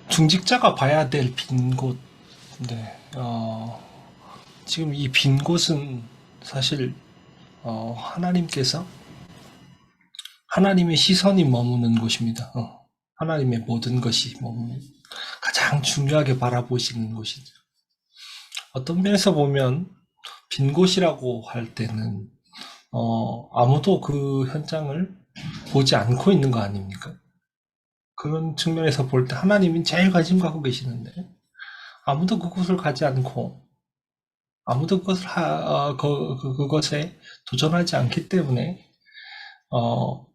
중직자가 봐야 될 빈 곳. 네. 지금 이 빈 곳은 사실 하나님께서 하나님의 시선이 머무는 곳입니다. 하나님의 모든 것이 머무는 가장 중요하게 바라보시는 곳이죠. 어떤 면에서 보면 빈 곳이라고 할 때는 아무도 그 현장을 보지 않고 있는 거 아닙니까? 그런 측면에서 볼 때 하나님은 제일 관심 갖고 계시는데 아무도 그곳을 가지 않고 아무도 그것에 도전하지 않기 때문에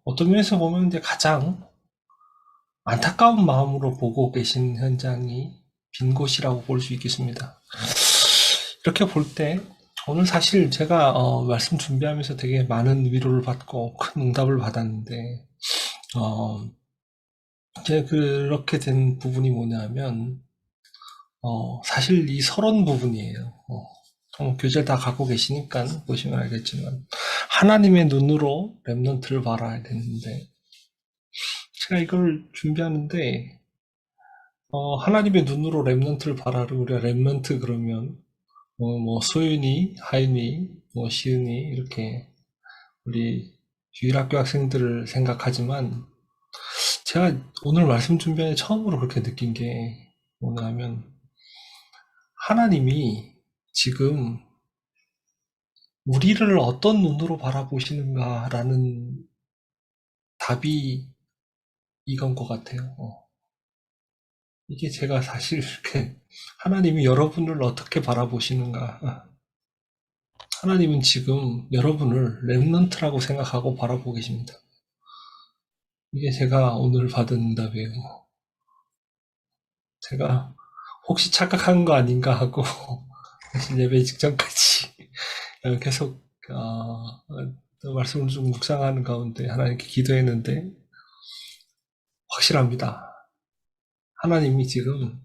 어떤 면에서 보면 이제 가장 안타까운 마음으로 보고 계신 현장이 빈 곳이라고 볼 수 있겠습니다. 이렇게 볼 때 오늘 사실 제가 말씀 준비하면서 되게 많은 위로를 받고 큰 응답을 받았는데 이제 그렇게 된 부분이 뭐냐면 사실 이 서론 부분이에요. 교재를 다 갖고 계시니까 보시면 알겠지만 하나님의 눈으로 렘넌트를 바라야 되는데 제가 이걸 준비하는데 하나님의 눈으로 렘넌트를 바라를 우리가 렘넌트 그러면 뭐 소윤이, 하윤이, 뭐 시은이 이렇게 우리 주일학교 학생들을 생각하지만 제가 오늘 말씀 준비하는 처음으로 그렇게 느낀 게 뭐냐면 하나님이 지금 우리를 어떤 눈으로 바라보시는가라는 답이 이건 것 같아요. 이게 제가 사실 이렇게 하나님이 여러분을 어떻게 바라보시는가. 하나님은 지금 여러분을 렘넌트라고 생각하고 바라보고 계십니다. 이게 제가 오늘 받은 응답이에요. 제가 혹시 착각한 거 아닌가 하고 사실 예배 직전까지 계속 말씀을 좀 묵상하는 가운데 하나님께 기도했는데 확실합니다. 하나님이 지금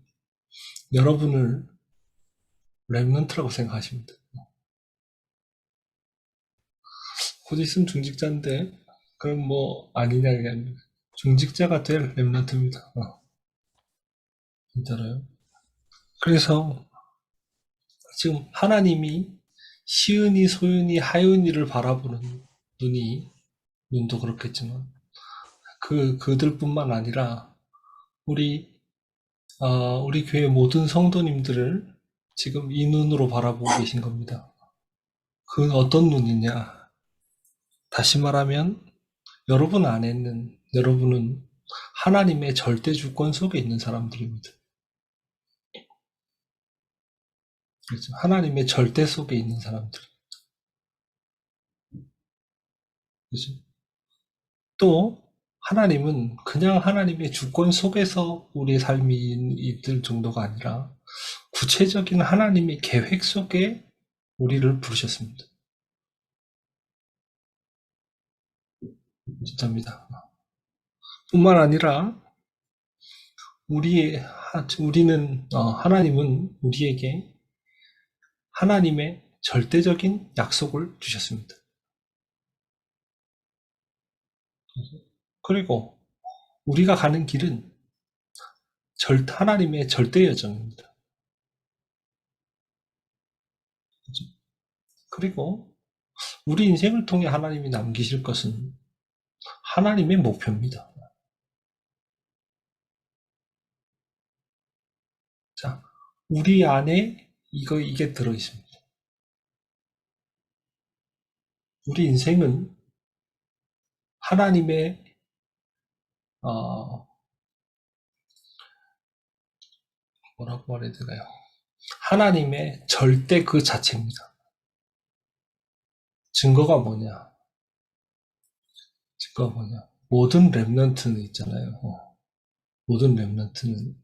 여러분을 렘넌트라고 생각하십니다. 곧 있으면 중직자인데 그럼 뭐 아니냐 이게 아니라 중직자가 될 렘넌트입니다. 진짜로요. 그래서 지금 하나님이 시은이, 소윤이, 하윤이를 바라보는 눈도 그렇겠지만 그들뿐만 아니라 우리 우리 교회 모든 성도님들을 지금 이 눈으로 바라보고 계신 겁니다. 그 어떤 눈이냐? 다시 말하면 여러분은 하나님의 절대 주권 속에 있는 사람들입니다. 그렇죠? 하나님의 절대 속에 있는 사람들. 그렇죠? 또 하나님은 그냥 하나님의 주권 속에서 우리의 삶이 있을 정도가 아니라 구체적인 하나님의 계획 속에 우리를 부르셨습니다. 진짜입니다. 뿐만 아니라 하나님은 우리에게 하나님의 절대적인 약속을 주셨습니다. 그리고 우리가 가는 길은 하나님의 절대 여정입니다. 그리고 우리 인생을 통해 하나님이 남기실 것은 하나님의 목표입니다. 자, 우리 안에 이게 들어 있습니다. 우리 인생은 하나님의 어, 뭐라고 말해야 되나요? 하나님의 절대 그 자체입니다. 증거가 뭐냐? 증거가 뭐냐? 모든 렘넌트는 있잖아요. 모든 렘넌트는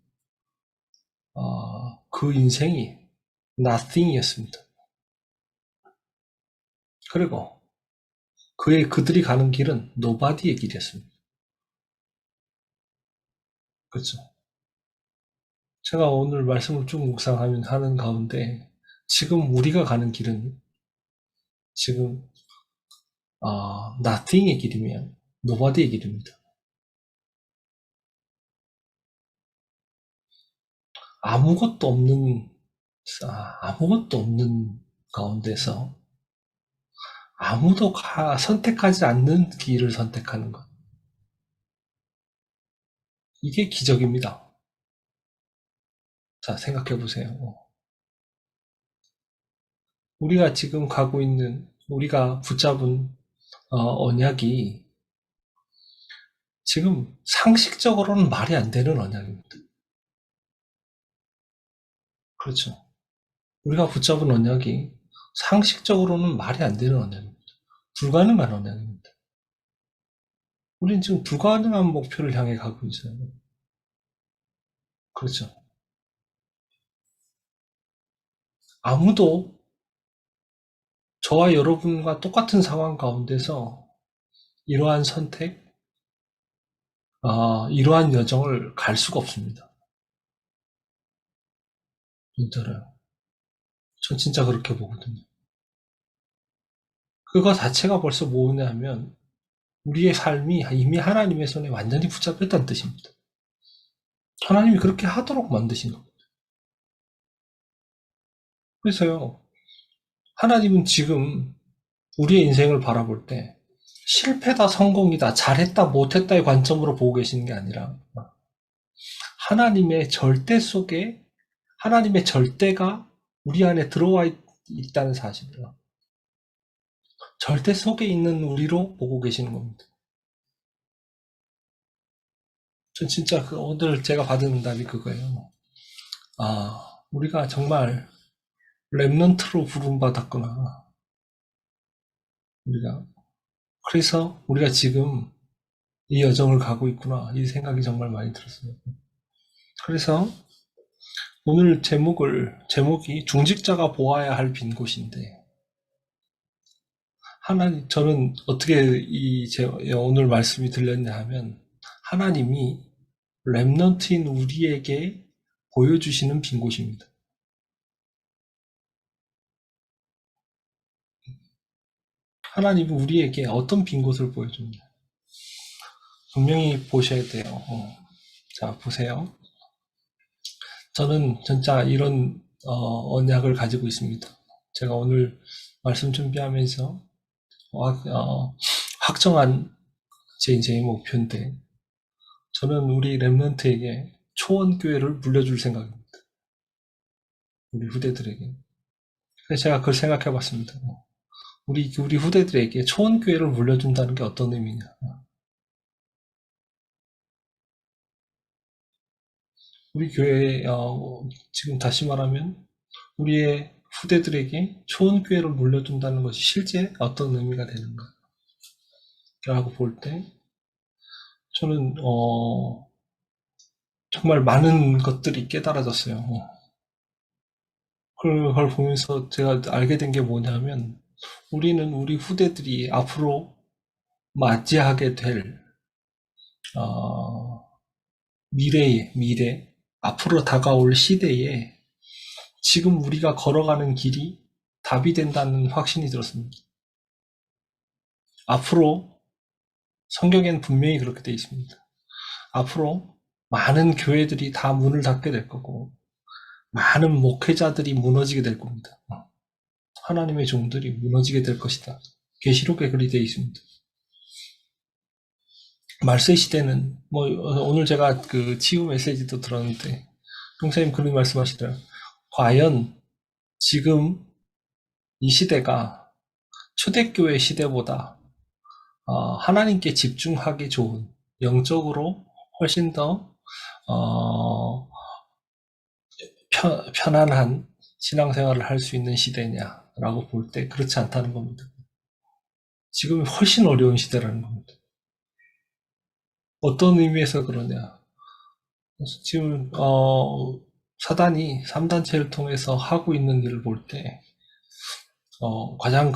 그 인생이 nothing이었습니다. 그리고 그들이 가는 길은 nobody의 길이었습니다. 그렇죠? 제가 오늘 말씀을 쭉 묵상하는 가운데 지금 우리가 가는 길은 지금 nothing의 길이면 nobody의 길입니다. 아무것도 없는, 아무것도 없는 가운데서 아무도 선택하지 않는 길을 선택하는 것. 이게 기적입니다. 자, 생각해 보세요. 우리가 지금 가고 있는, 우리가 붙잡은 언약이 지금 상식적으로는 말이 안 되는 언약입니다. 그렇죠. 우리가 붙잡은 언약이 상식적으로는 말이 안 되는 언약입니다. 불가능한 언약입니다. 우리는 지금 불가능한 목표를 향해 가고 있어요. 그렇죠. 아무도 저와 여러분과 똑같은 상황 가운데서 이러한 선택, 이러한 여정을 갈 수가 없습니다. 진짜로요. 전 진짜 그렇게 보거든요. 그거 자체가 벌써 뭐냐면 우리의 삶이 이미 하나님의 손에 완전히 붙잡혔다는 뜻입니다. 하나님이 그렇게 하도록 만드신 겁니다. 그래서요, 하나님은 지금 우리의 인생을 바라볼 때 실패다, 성공이다, 잘했다, 못했다의 관점으로 보고 계시는 게 아니라 하나님의 절대 속에 하나님의 절대가 우리 안에 들어와 있다는 사실을 절대 속에 있는 우리로 보고 계시는 겁니다. 전 진짜 오늘 제가 받은 응답이 그거예요. 우리가 정말 렘넌트로 부름받았구나. 우리가. 그래서 우리가 지금 이 여정을 가고 있구나. 이 생각이 정말 많이 들었어요. 그래서 오늘 제목이 중직자가 보아야 할 빈 곳인데, 저는 어떻게 오늘 말씀이 들렸냐 하면, 하나님이 렘넌트인 우리에게 보여주시는 빈 곳입니다. 하나님은 우리에게 어떤 빈 곳을 보여줍니다. 분명히 보셔야 돼요. 자, 보세요. 저는 진짜 이런 언약을 가지고 있습니다. 제가 오늘 말씀 준비하면서 확정한 제 인생의 목표인데, 저는 우리 렘넌트에게 초원교회를 물려줄 생각입니다. 우리 후대들에게. 그래서 제가 그걸 생각해 봤습니다. 우리 후대들에게 초원교회를 물려준다는 게 어떤 의미냐. 우리 교회에, 지금 다시 말하면, 우리의 후대들에게 초원교회를 물려준다는 것이 실제 어떤 의미가 되는가. 라고 볼 때, 저는, 정말 많은 것들이 깨달아졌어요. 그걸 보면서 제가 알게 된 게 뭐냐면, 우리는 우리 후대들이 앞으로 맞이하게 될, 어, 미래, 앞으로 다가올 시대에 지금 우리가 걸어가는 길이 답이 된다는 확신이 들었습니다. 앞으로 성경에는 분명히 그렇게 되어 있습니다. 앞으로 많은 교회들이 다 문을 닫게 될 거고 많은 목회자들이 무너지게 될 겁니다. 하나님의 종들이 무너지게 될 것이다. 계시록에 그리 되어 있습니다. 말세 시대는 오늘 제가 그 치유 메시지도 들었는데 형사님 그런 말씀하시더라고요. 과연 지금 이 시대가 초대교회 시대보다 하나님께 집중하기 좋은 영적으로 훨씬 더 편안한 신앙생활을 할 수 있는 시대냐라고 볼 때 그렇지 않다는 겁니다. 지금이 훨씬 어려운 시대라는 겁니다. 어떤 의미에서 그러냐. 지금 사단이 3단체를 통해서 하고 있는 일을 볼 때 가장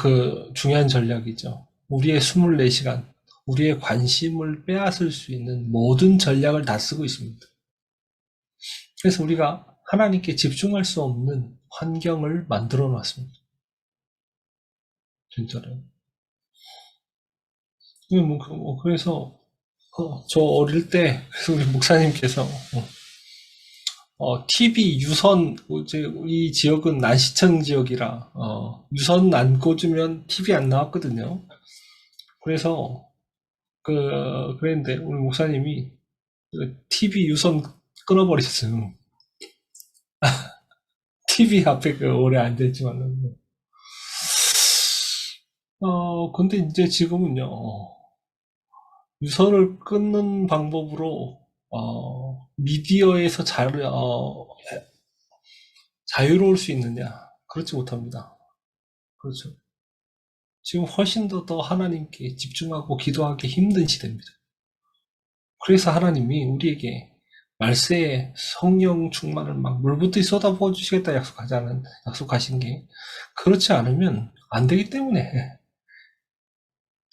중요한 전략이죠. 우리의 24시간, 우리의 관심을 빼앗을 수 있는 모든 전략을 다 쓰고 있습니다. 그래서 우리가 하나님께 집중할 수 없는 환경을 만들어 놨습니다. 진짜로. 그래서 저 어릴 때 그래서 우리 목사님께서 TV 유선, 이제 이 지역은 난시청 지역이라, 유선 안 꽂으면 TV 안 나왔거든요. 그래서, 그랬는데, 우리 목사님이 그 TV 유선 끊어버렸어요. TV 앞에 오래 앉아있지만은. 근데 이제 지금은요, 유선을 끊는 방법으로, 미디어에서 자유로울 수 있느냐? 그렇지 못합니다. 그렇죠. 지금 훨씬 더 하나님께 집중하고 기도하기 힘든 시대입니다. 그래서 하나님이 우리에게 말세에 성령 충만을 막 물붓듯이 쏟아부어 주시겠다 약속하신 게 그렇지 않으면 안 되기 때문에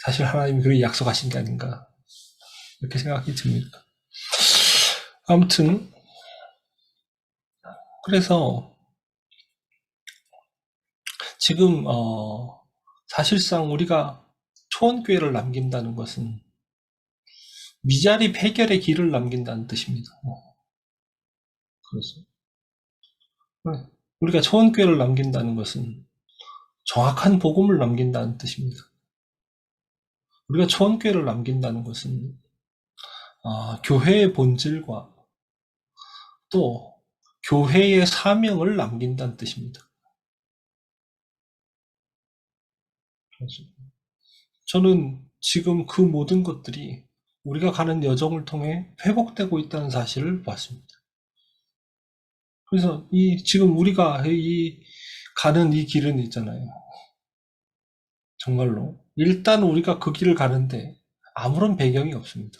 사실 하나님이 그렇게 약속하신 게 아닌가 이렇게 생각이 듭니다. 아무튼 그래서 지금 사실상 우리가 초원교회를 남긴다는 것은 미자리 폐결의 길을 남긴다는 뜻입니다. 그래서 우리가 초원교회를 남긴다는 것은 정확한 복음을 남긴다는 뜻입니다. 우리가 초원교회를 남긴다는 것은 교회의 본질과 또 교회의 사명을 남긴다는 뜻입니다. 그래서 저는 지금 그 모든 것들이 우리가 가는 여정을 통해 회복되고 있다는 사실을 봤습니다. 그래서 지금 우리가 가는 이 길은 있잖아요. 정말로 일단 우리가 그 길을 가는데 아무런 없습니다.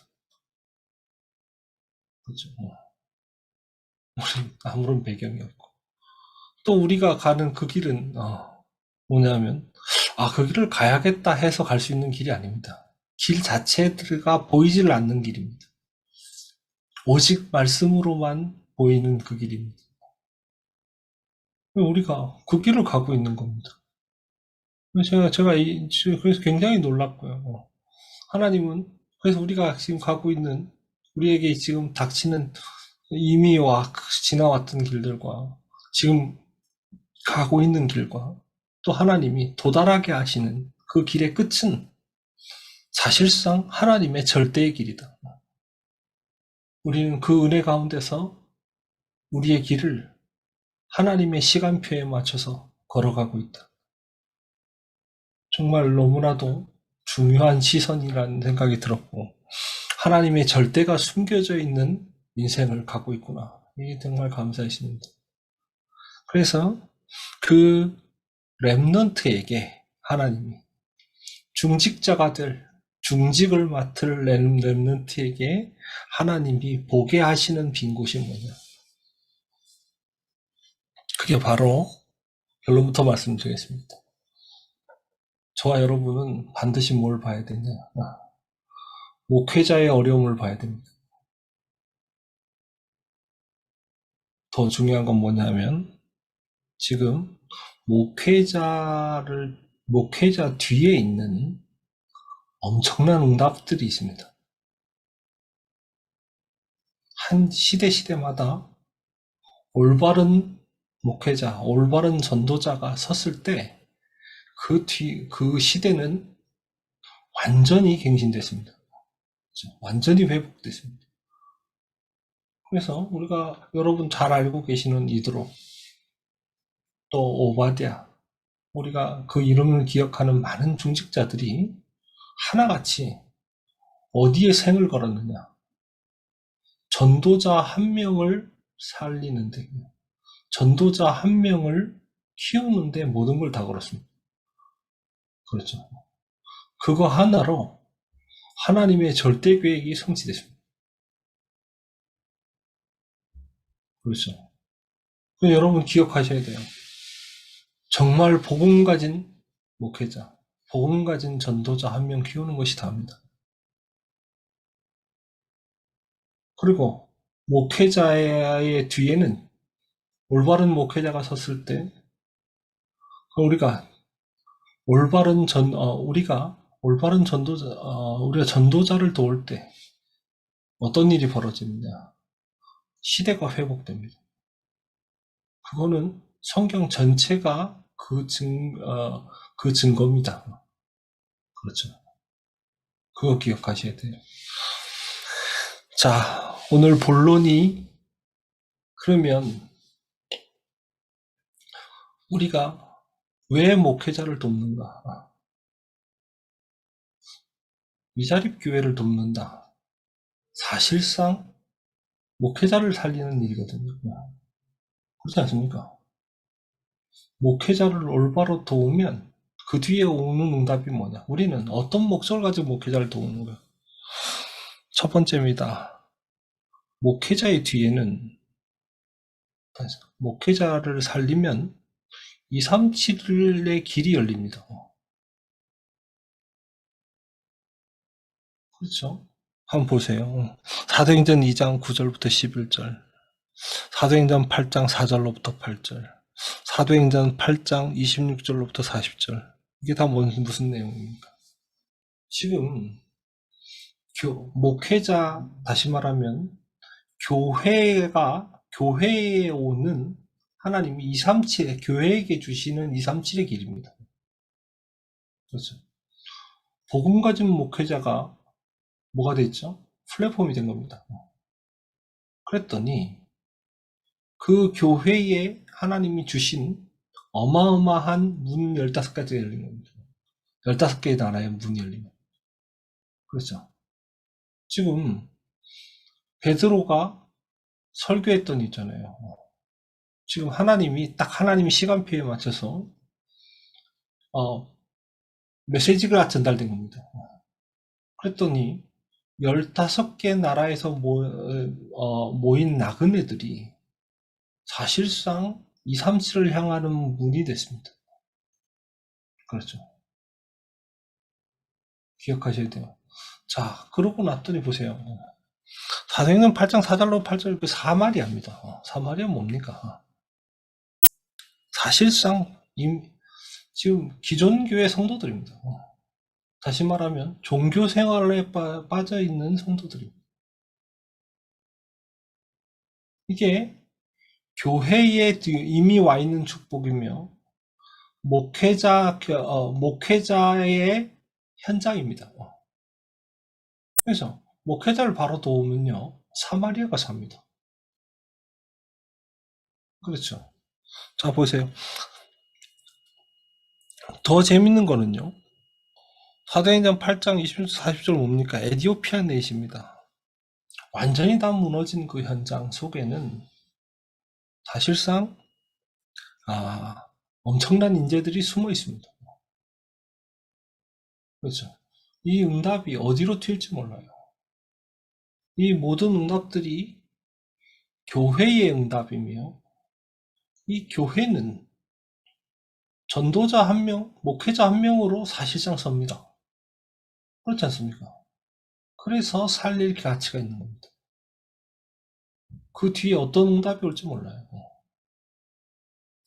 그렇죠. 아무런 배경이 없고 또 우리가 가는 그 길은 뭐냐면 그 길을 가야겠다 해서 갈 수 있는 길이 아닙니다. 길 자체가 보이질 않는 길입니다. 오직 말씀으로만 보이는 그 길입니다. 우리가 그 길을 가고 있는 겁니다. 그래서 굉장히 놀랐고요. 하나님은 그래서 우리가 지금 가고 있는 우리에게 지금 닥치는 이미 지나왔던 길들과 지금 가고 있는 길과 또 하나님이 도달하게 하시는 그 길의 끝은 사실상 하나님의 절대의 길이다. 우리는 그 은혜 가운데서 우리의 길을 하나님의 시간표에 맞춰서 걸어가고 있다. 정말 너무나도 중요한 시선이라는 생각이 들었고 하나님의 절대가 숨겨져 있는 인생을 갖고 있구나. 이게 정말 감사했습니다. 그래서 그 렘넌트에게 하나님이 중직을 맡을 렘넌트에게 하나님이 보게 하시는 빈 곳이 뭐냐? 그게 바로 결론부터 말씀드리겠습니다. 저와 여러분은 반드시 뭘 봐야 되냐? 목회자의 어려움을 봐야 됩니다. 더 중요한 건 뭐냐면 지금 목회자 뒤에 있는 엄청난 응답들이 있습니다. 한 시대마다 올바른 목회자, 올바른 전도자가 섰을 때 그 시대는 완전히 갱신됐습니다. 완전히 회복됐습니다. 그래서 우리가 여러분 잘 알고 계시는 이드로 또 오바댜 우리가 그 이름을 기억하는 많은 중직자들이 하나같이 어디에 생을 걸었느냐? 전도자 한 명을 살리는데 전도자 한 명을 키우는데 모든 걸 다 걸었습니다. 그렇죠. 그거 하나로 하나님의 절대 계획이 성취됐습니다. 그렇죠. 여러분 기억하셔야 돼요. 정말 복음 가진 목회자, 복음 가진 전도자 한 명 키우는 것이 다입니다. 그리고 목회자의 뒤에는 올바른 목회자가 섰을 때 우리가 올바른 전도자, 우리가 전도자를 도울 때 어떤 일이 벌어집니다. 시대가 회복됩니다. 그거는 성경 전체가 그 증거입니다. 그렇죠. 그거 기억하셔야 돼요. 자, 오늘 본론이 그러면 우리가 왜 목회자를 돕는가? 미자립 교회를 돕는다. 사실상 목회자를 살리는 일이거든요. 그렇지 않습니까? 목회자를 올바로 도우면 그 뒤에 오는 응답이 뭐냐? 우리는 어떤 목적을 가지고 목회자를 도우는 거야? 첫 번째입니다. 목회자의 뒤에는 목회자를 살리면 237의 길이 열립니다. 그렇죠? 한번 보세요. 사도행전 2장 9절부터 11절, 사도행전 8장 4절로부터 8절, 사도행전 8장 26절로부터 40절. 이게 다 무슨 내용입니까? 지금 목회자, 다시 말하면 교회에 오는 하나님이 237, 교회에게 주시는 237의 길입니다. 그렇죠. 복음 가진 목회자가 뭐가 됐죠? 플랫폼이 된 겁니다. 그랬더니 그 교회에 하나님이 주신 어마어마한 문 15가지가 열린 겁니다. 15개의 나라의 문이 열린 겁니다. 그렇죠. 지금 베드로가 설교했던 있잖아요. 지금 하나님이 시간표에 맞춰서 메시지가 전달된 겁니다. 그랬더니 15개 나라에서 모인 나그네들이 사실상 237을 향하는 문이 됐습니다. 그렇죠. 기억하셔야 돼요. 자, 그러고 났더니 보세요. 사도행전 8장 4절로 8절 그 사마리아입니다. 사마리아 뭡니까? 사실상 지금 기존 교회 성도들입니다. 다시 말하면 종교 생활에 빠져 있는 성도들입니다. 이게 교회에 이미 와 있는 축복이며 목회자의 현장입니다. 그래서 목회자를 바로 도우면요, 사마리아가 삽니다. 그렇죠. 자, 보세요. 더 재밌는 거는요, 사도행전 8장 20절 40절 뭡니까? 에티오피아 넷입니다. 완전히 다 무너진 그 현장 속에는 사실상 엄청난 인재들이 숨어 있습니다. 그렇죠. 이 응답이 어디로 튈지 몰라요. 이 모든 응답들이 교회의 응답이며, 이 교회는 전도자 한 명, 목회자 한 명으로 사실상 섭니다. 그렇지 않습니까? 그래서 살릴 가치가 있는 겁니다. 그 뒤에 어떤 응답이 올지 몰라요.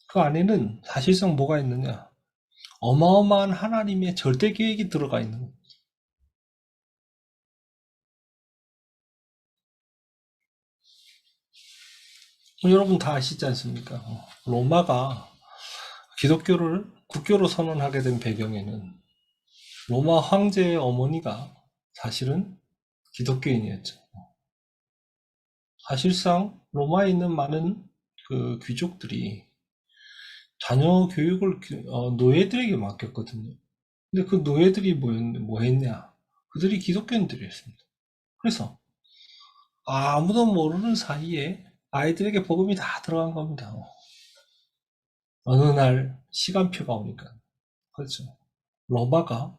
그 안에는 사실상 뭐가 있느냐? 어마어마한 하나님의 절대 계획이 들어가 있는 겁니다. 여러분 다 아시지 않습니까? 로마가 기독교를 국교로 선언하게 된 배경에는 로마 황제의 어머니가 사실은 기독교인이었죠. 사실상 로마에 있는 많은 그 귀족들이 자녀 교육을 노예들에게 맡겼거든요. 근데 그 노예들이 뭐 했냐? 그들이 기독교인들이었습니다. 그래서 아무도 모르는 사이에 아이들에게 복음이 다 들어간 겁니다. 어느 날 시간표가 오니까. 그렇죠. 로마가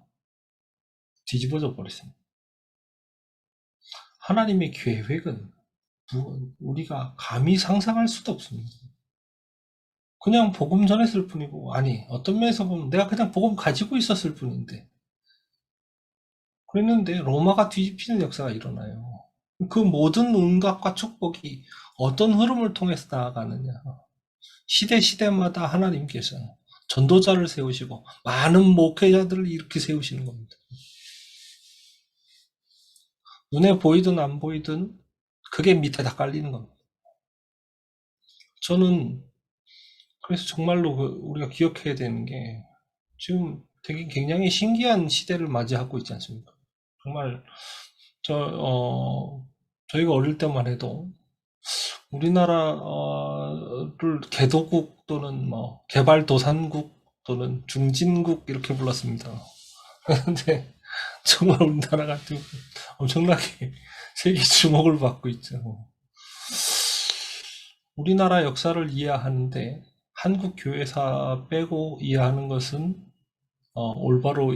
뒤집어져 버렸습니다. 하나님의 계획은 우리가 감히 상상할 수도 없습니다. 그냥 복음 전했을 뿐이고, 아니, 어떤 면에서 보면 내가 그냥 복음 가지고 있었을 뿐인데, 그랬는데 로마가 뒤집히는 역사가 일어나요. 그 모든 응답과 축복이 어떤 흐름을 통해서 나아가느냐. 시대마다 하나님께서 전도자를 세우시고 많은 목회자들을 이렇게 세우시는 겁니다. 눈에 보이든 안 보이든 그게 밑에 다 깔리는 겁니다. 저는 그래서 정말로 우리가 기억해야 되는 게 지금 되게 굉장히 신기한 시대를 맞이하고 있지 않습니까? 정말 저희가 어릴 때만 해도 우리나라를 개도국 또는 뭐 개발도상국 또는 중진국 이렇게 불렀습니다. 그런데 정말 우리나라가 지금 엄청나게 세계 주목을 받고 있죠. 우리나라 역사를 이해하는데 한국 교회사 빼고 이해하는 것은 올바로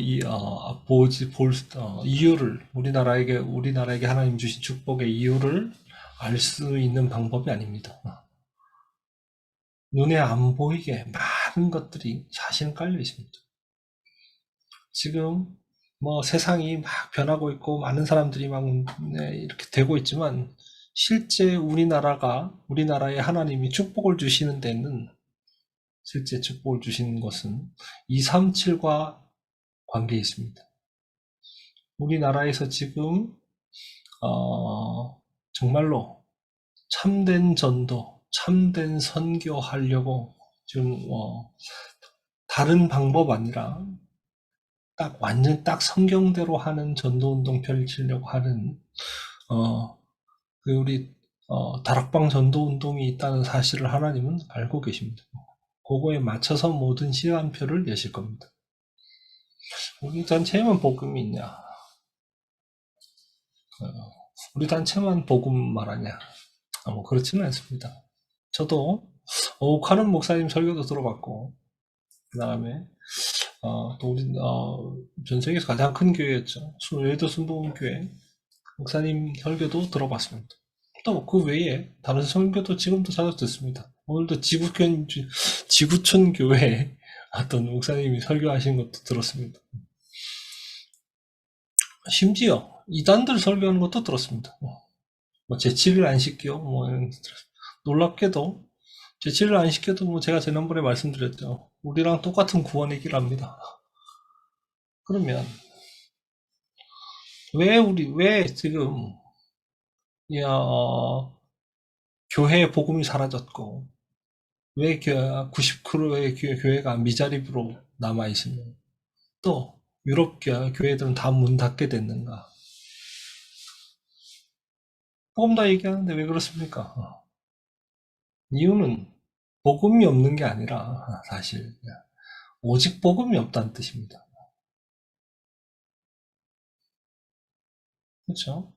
이유를 우리나라에게 하나님 주신 축복의 이유를 알 수 있는 방법이 아닙니다. 눈에 안 보이게 많은 것들이 사실은 깔려 있습니다. 지금 뭐 세상이 막 변하고 있고 많은 사람들이 막 이렇게 되고 있지만 실제 우리나라에 하나님이 축복을 주시는 데는 실제 축복을 주시는 것은 237과 관계에 있습니다. 우리나라에서 지금 정말로 참된 전도, 참된 선교하려고 지금 다른 방법 아니라 완전 딱 성경대로 하는 전도운동 펼치려고 하는 우리 다락방 전도운동이 있다는 사실을 하나님은 알고 계십니다. 그거에 맞춰서 모든 시간표를 내실 겁니다. 우리 단체에만 복음이 있냐? 우리 단체만 복음 말하냐? 뭐 그렇지는 않습니다. 저도 오카는 목사님 설교도 들어봤고, 그 다음에 또 우리 전 세계에서 가장 큰 교회였죠. 외도 순복음교회 목사님 설교도 들어봤습니다. 또 그 외에 다른 설교도 지금도 자주 듣습니다. 오늘도 지구촌 교회 어떤 목사님이 설교하신 것도 들었습니다. 심지어 이단들 설교하는 것도 들었습니다. 뭐 제치를 안 시켜 놀랍게도 제치를 안 시켜도 뭐 제가 지난번에 말씀드렸죠. 우리랑 똑같은 구원의 길 합니다. 그러면 왜 지금 교회의 복음이 사라졌고 왜 90%의 교회가 미자립으로 남아있으며 또 유럽 교회들은 다 문 닫게 됐는가? 복음 다 얘기하는데 왜 그렇습니까? 이유는 복음이 없는 게 아니라 사실 오직 복음이 없다는 뜻입니다. 그렇죠?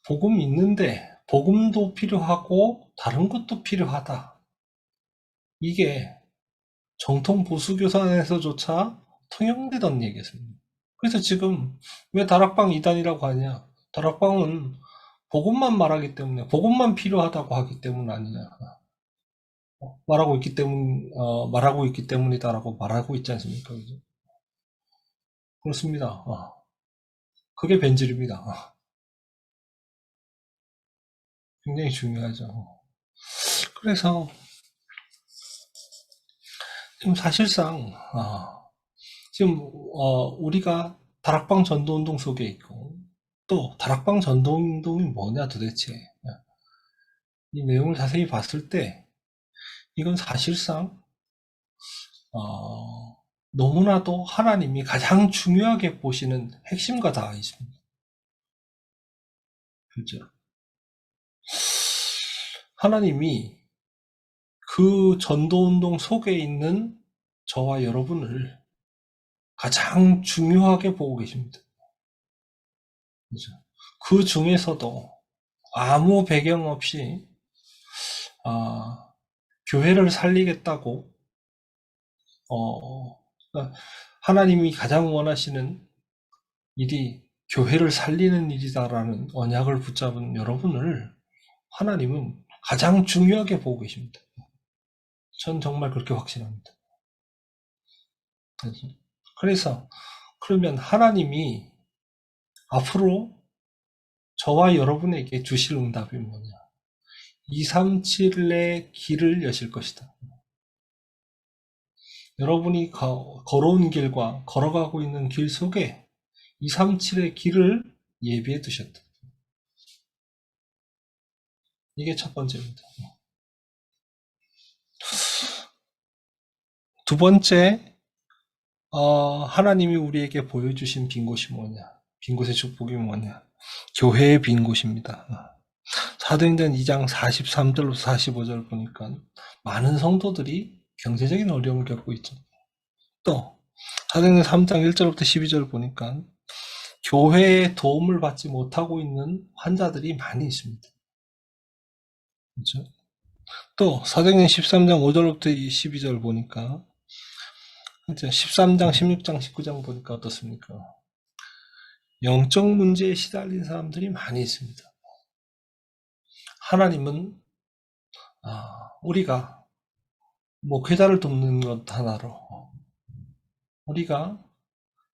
복음이 있는데 복음도 필요하고 다른 것도 필요하다. 이게 정통 보수교산에서조차 통용되던 얘기였습니다. 그래서 지금 왜 다락방 이단이라고 하냐? 다락방은 복음만 말하기 때문에 복음만 필요하다고 하기 때문 아니냐? 말하고 있기 때문이다라고 말하고 있지 않습니까? 그죠? 그렇습니다. 그게 변질입니다. 굉장히 중요하죠. 그래서 지금 사실상 지금 우리가 다락방 전도운동 속에 있고 또 다락방 전도운동이 뭐냐 도대체 이 내용을 자세히 봤을 때 이건 사실상 너무나도 하나님이 가장 중요하게 보시는 핵심과 닿아 있습니다. 그렇죠? 하나님이 그 전도운동 속에 있는 저와 여러분을 가장 중요하게 보고 계십니다. 그렇죠? 그 중에서도 아무 배경 없이 교회를 살리겠다고 하나님이 가장 원하시는 일이 교회를 살리는 일이다라는 언약을 붙잡은 여러분을 하나님은 가장 중요하게 보고 계십니다. 전 정말 그렇게 확신합니다. 그래서 그러면 하나님이 앞으로 저와 여러분에게 주실 응답이 뭐냐? 237의 길을 여실 것이다. 여러분이 걸어온 길과 걸어가고 있는 길 속에 237의 길을 예비해 두셨다. 이게 첫 번째입니다. 두 번째, 하나님이 우리에게 보여주신 빈 곳이 뭐냐? 빈 곳의 축복이 뭐냐? 교회의 빈 곳입니다. 사도행전 2장 43절로 45절 보니까 많은 성도들이 경제적인 어려움을 겪고 있죠. 또 사도행전 3장 1절부터 12절 보니까 교회의 도움을 받지 못하고 있는 환자들이 많이 있습니다. 그렇죠? 또 사도행전 13장 5절부터 12절 보니까 13장, 16장, 19장 보니까 어떻습니까? 영적 문제에 시달린 사람들이 많이 있습니다. 하나님은 우리가 목회자를 돕는 것 하나로 우리가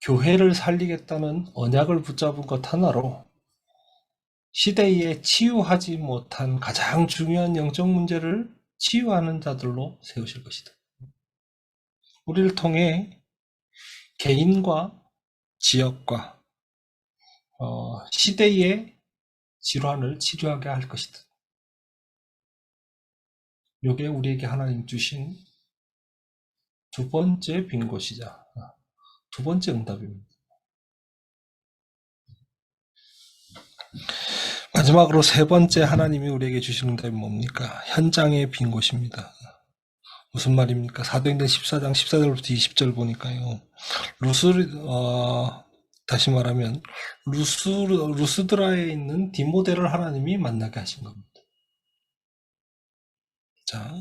교회를 살리겠다는 언약을 붙잡은 것 하나로 시대에 치유하지 못한 가장 중요한 영적 문제를 치유하는 자들로 세우실 것이다. 우리를 통해 개인과 지역과 시대의 질환을 치료하게 할 것이다. 이게 우리에게 하나님 주신 두 번째 빈 곳이자 두 번째 응답입니다. 마지막으로 세 번째 하나님이 우리에게 주신 응답이 뭡니까? 현장의 빈 곳입니다. 무슨 말입니까? 사도행전 14장 14절부터 20절 보니까요. 다시 말하면 루스드라에 있는 디모데를 하나님이 만나게 하신 겁니다. 자,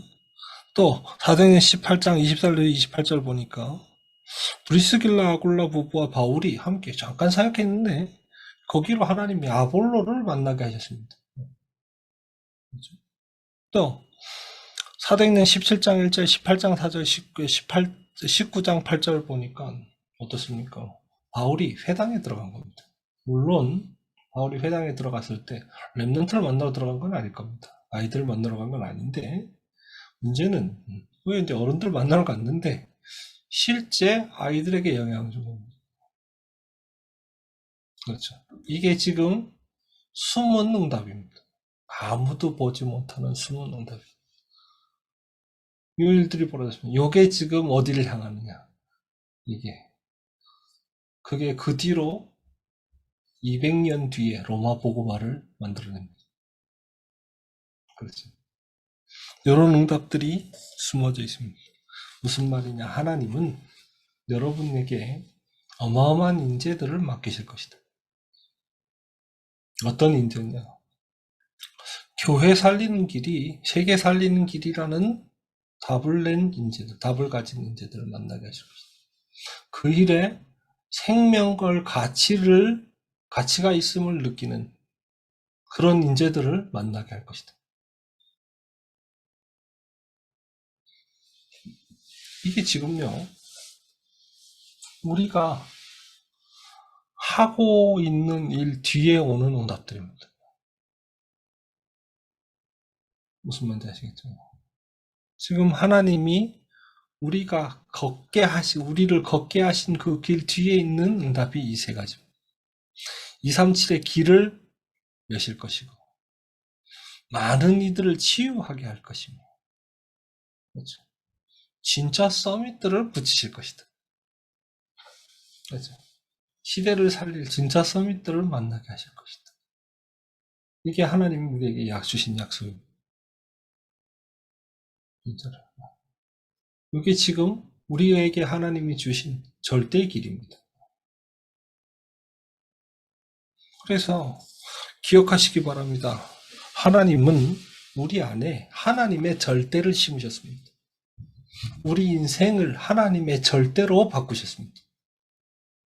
또 사도행전 18장 24절 28절 보니까 브리스길라 아굴라 부부와 바울이 함께 잠깐 사역했는데 거기로 하나님이 아볼로를 만나게 하셨습니다. 그렇죠? 또 사도행전 17장 1절 18장 4절 19장 8절 보니까 어떻습니까? 바울이 회당에 들어간 겁니다. 물론 바울이 회당에 들어갔을 때 렘넌트를 만나러 들어간 건 아닐 겁니다. 아이들을 만나러 간 건 아닌데 문제는 왜 이제 어른들 만나러 갔는데 실제 아이들에게 영향을 준 겁니다. 그렇죠. 이게 지금 숨은 응답입니다. 아무도 보지 못하는 숨은 응답입니다. 이 일들이 벌어졌습니다. 이게 지금 어디를 향하느냐. 그게 그 뒤로 200년 뒤에 로마 복음화를 만들어냅니다. 그렇죠. 이런 응답들이 숨어져 있습니다. 무슨 말이냐? 하나님은 여러분에게 어마어마한 인재들을 맡기실 것이다. 어떤 인재냐? 교회 살리는 길이 세계 살리는 길이라는 답을 낸 인재들, 답을 가진 인재들을 만나게 하실 것이다. 그 일에 생명걸 가치가 있음을 느끼는 그런 인재들을 만나게 할 것이다. 이게 지금요, 우리가 하고 있는 일 뒤에 오는 응답들입니다. 무슨 말인지 아시겠죠? 지금 하나님이 우리를 걷게 하신 그 길 뒤에 있는 응답이 이 세 가지입니다. 237의 길을 여실 것이고, 많은 이들을 치유하게 할 것이며, 그렇죠? 진짜 서밋들을 붙이실 것이다. 그렇죠? 시대를 살릴 진짜 서밋들을 만나게 하실 것이다. 이게 하나님이 우리에게 주신 약속입니다. 진짜로. 이게 지금 우리에게 하나님이 주신 절대의 길입니다. 그래서 기억하시기 바랍니다. 하나님은 우리 안에 하나님의 절대를 심으셨습니다. 우리 인생을 하나님의 절대로 바꾸셨습니다.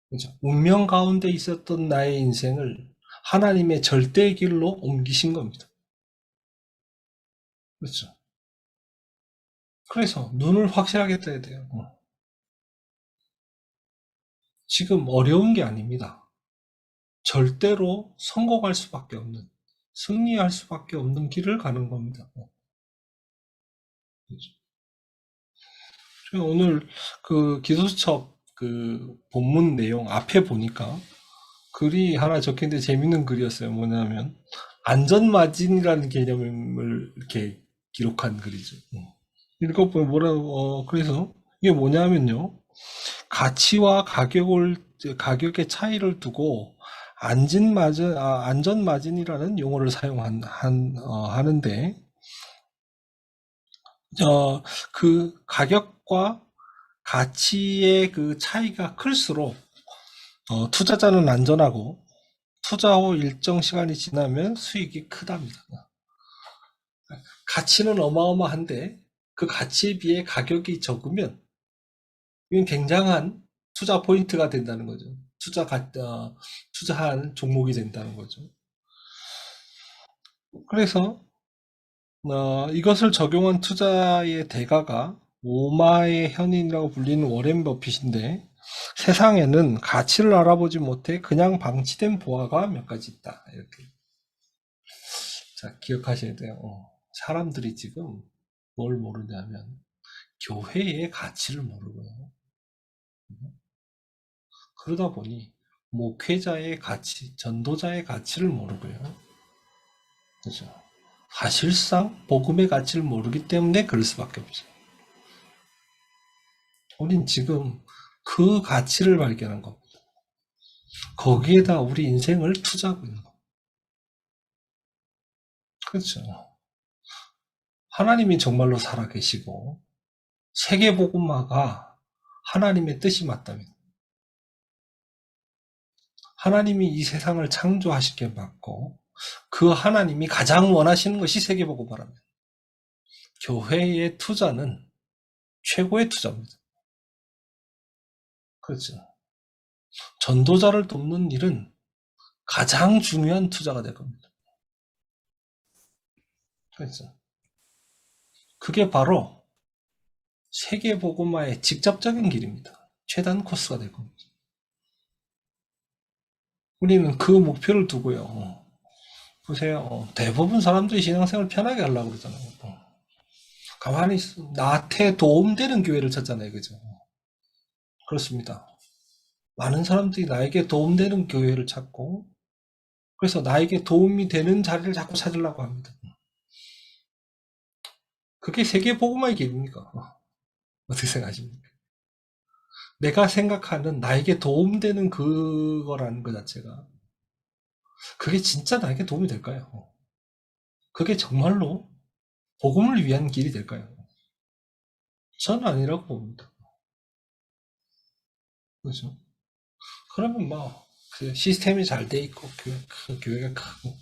그렇죠? 운명 가운데 있었던 나의 인생을 하나님의 절대의 길로 옮기신 겁니다. 그렇죠? 그래서 눈을 확실하게 떠야 돼요. 지금 어려운 게 아닙니다. 절대로 성공할 수밖에 없는, 승리할 수밖에 없는 길을 가는 겁니다. 그렇죠? 오늘 그 기도수첩 그 본문 내용 앞에 보니까 글이 하나 적혀있는데 재밌는 글이었어요. 뭐냐면 안전마진이라는 개념을 이렇게 기록한 글이죠. 읽어보면 그래서 이게 뭐냐면요. 가치와 가격의 차이를 두고 안전 마진이라는 용어를 하는데, 그 가격과 가치의 그 차이가 클수록 투자자는 안전하고 투자 후 일정 시간이 지나면 수익이 크답니다. 가치는 어마어마한데 그 가치에 비해 가격이 적으면 이건 굉장한 투자 포인트가 된다는 거죠. 투자한 종목이 된다는 거죠. 그래서 이것을 적용한 투자의 대가가 오마의 현인이라고 불리는 워렌 버핏인데, 세상에는 가치를 알아보지 못해 그냥 방치된 보화가 몇 가지 있다. 이렇게. 자, 기억하셔야 돼요. 사람들이 지금 뭘 모르냐면 교회의 가치를 모르고요. 그러다 보니 목회자의 가치, 전도자의 가치를 모르고요. 그죠? 사실상 복음의 가치를 모르기 때문에 그럴 수밖에 없어요. 우린 지금 그 가치를 발견한 겁니다. 거기에다 우리 인생을 투자하고 있는 겁니다. 그렇죠. 하나님이 정말로 살아계시고 세계복음화가 하나님의 뜻이 맞다면, 하나님이 이 세상을 창조하시게 맞고 그 하나님이 가장 원하시는 것이 세계복음화라면, 교회의 투자는 최고의 투자입니다. 그렇죠. 전도자를 돕는 일은 가장 중요한 투자가 될 겁니다. 그렇죠. 그게 바로 세계복음화의 직접적인 길입니다. 최단 코스가 될 겁니다. 우리는 그 목표를 두고요. 보세요. 대부분 사람들이 신앙생활 편하게 하려고 그러잖아요. 가만히 있어. 나한테 도움되는 교회를 찾잖아요. 그죠? 그렇습니다. 많은 사람들이 나에게 도움되는 교회를 찾고, 그래서 나에게 도움이 되는 자리를 자꾸 찾으려고 합니다. 그게 세계복음화의 길입니까? 어떻게 생각하십니까? 내가 생각하는 나에게 도움되는 그거라는 것 자체가, 그게 진짜 나에게 도움이 될까요? 그게 정말로 복음을 위한 길이 될까요? 저는 아니라고 봅니다. 그죠? 그러면 뭐, 그 시스템이 잘 돼 있고, 그 교회가 크고,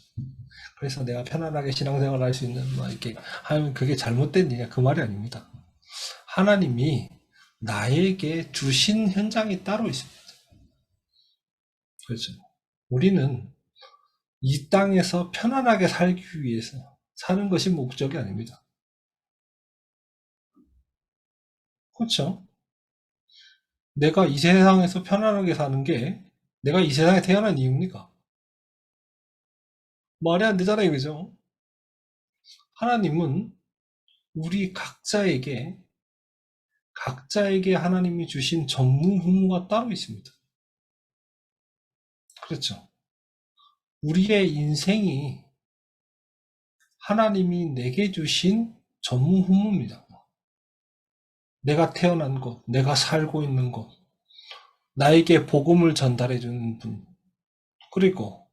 그래서 내가 편안하게 신앙생활 할 수 있는, 뭐, 이렇게 하면 그게 잘못된 일이야. 그 말이 아닙니다. 하나님이 나에게 주신 현장이 따로 있습니다. 그렇죠. 우리는 이 땅에서 편안하게 살기 위해서 사는 것이 목적이 아닙니다. 그렇죠? 내가 이 세상에서 편안하게 사는 게 내가 이 세상에 태어난 이유입니까? 말이 안 되잖아요, 그죠? 하나님은 우리 각자에게 하나님이 주신 전무후무가 따로 있습니다. 그렇죠. 우리의 인생이 하나님이 내게 주신 전무후무입니다. 내가 태어난 곳, 내가 살고 있는 곳, 나에게 복음을 전달해 주는 분, 그리고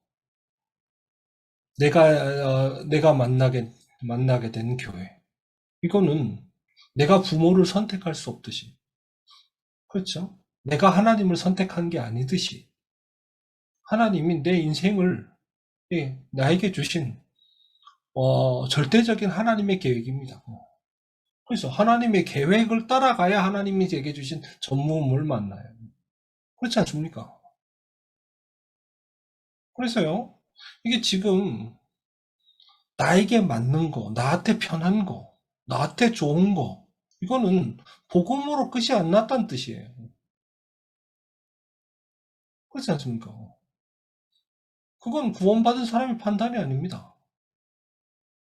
내가 만나게 된 교회. 이거는 내가 부모를 선택할 수 없듯이, 그렇죠? 내가 하나님을 선택한 게 아니듯이, 하나님이 내 인생을, 나에게 주신 절대적인 하나님의 계획입니다. 그래서 하나님의 계획을 따라가야 하나님이 제게 주신 전무후무를 만나요. 그렇지 않습니까? 그래서요, 이게 지금 나에게 맞는 거, 나한테 편한 거, 나한테 좋은 거, 이거는 복음으로 끝이 안 났다는 뜻이에요. 그렇지 않습니까? 그건 구원받은 사람의 판단이 아닙니다.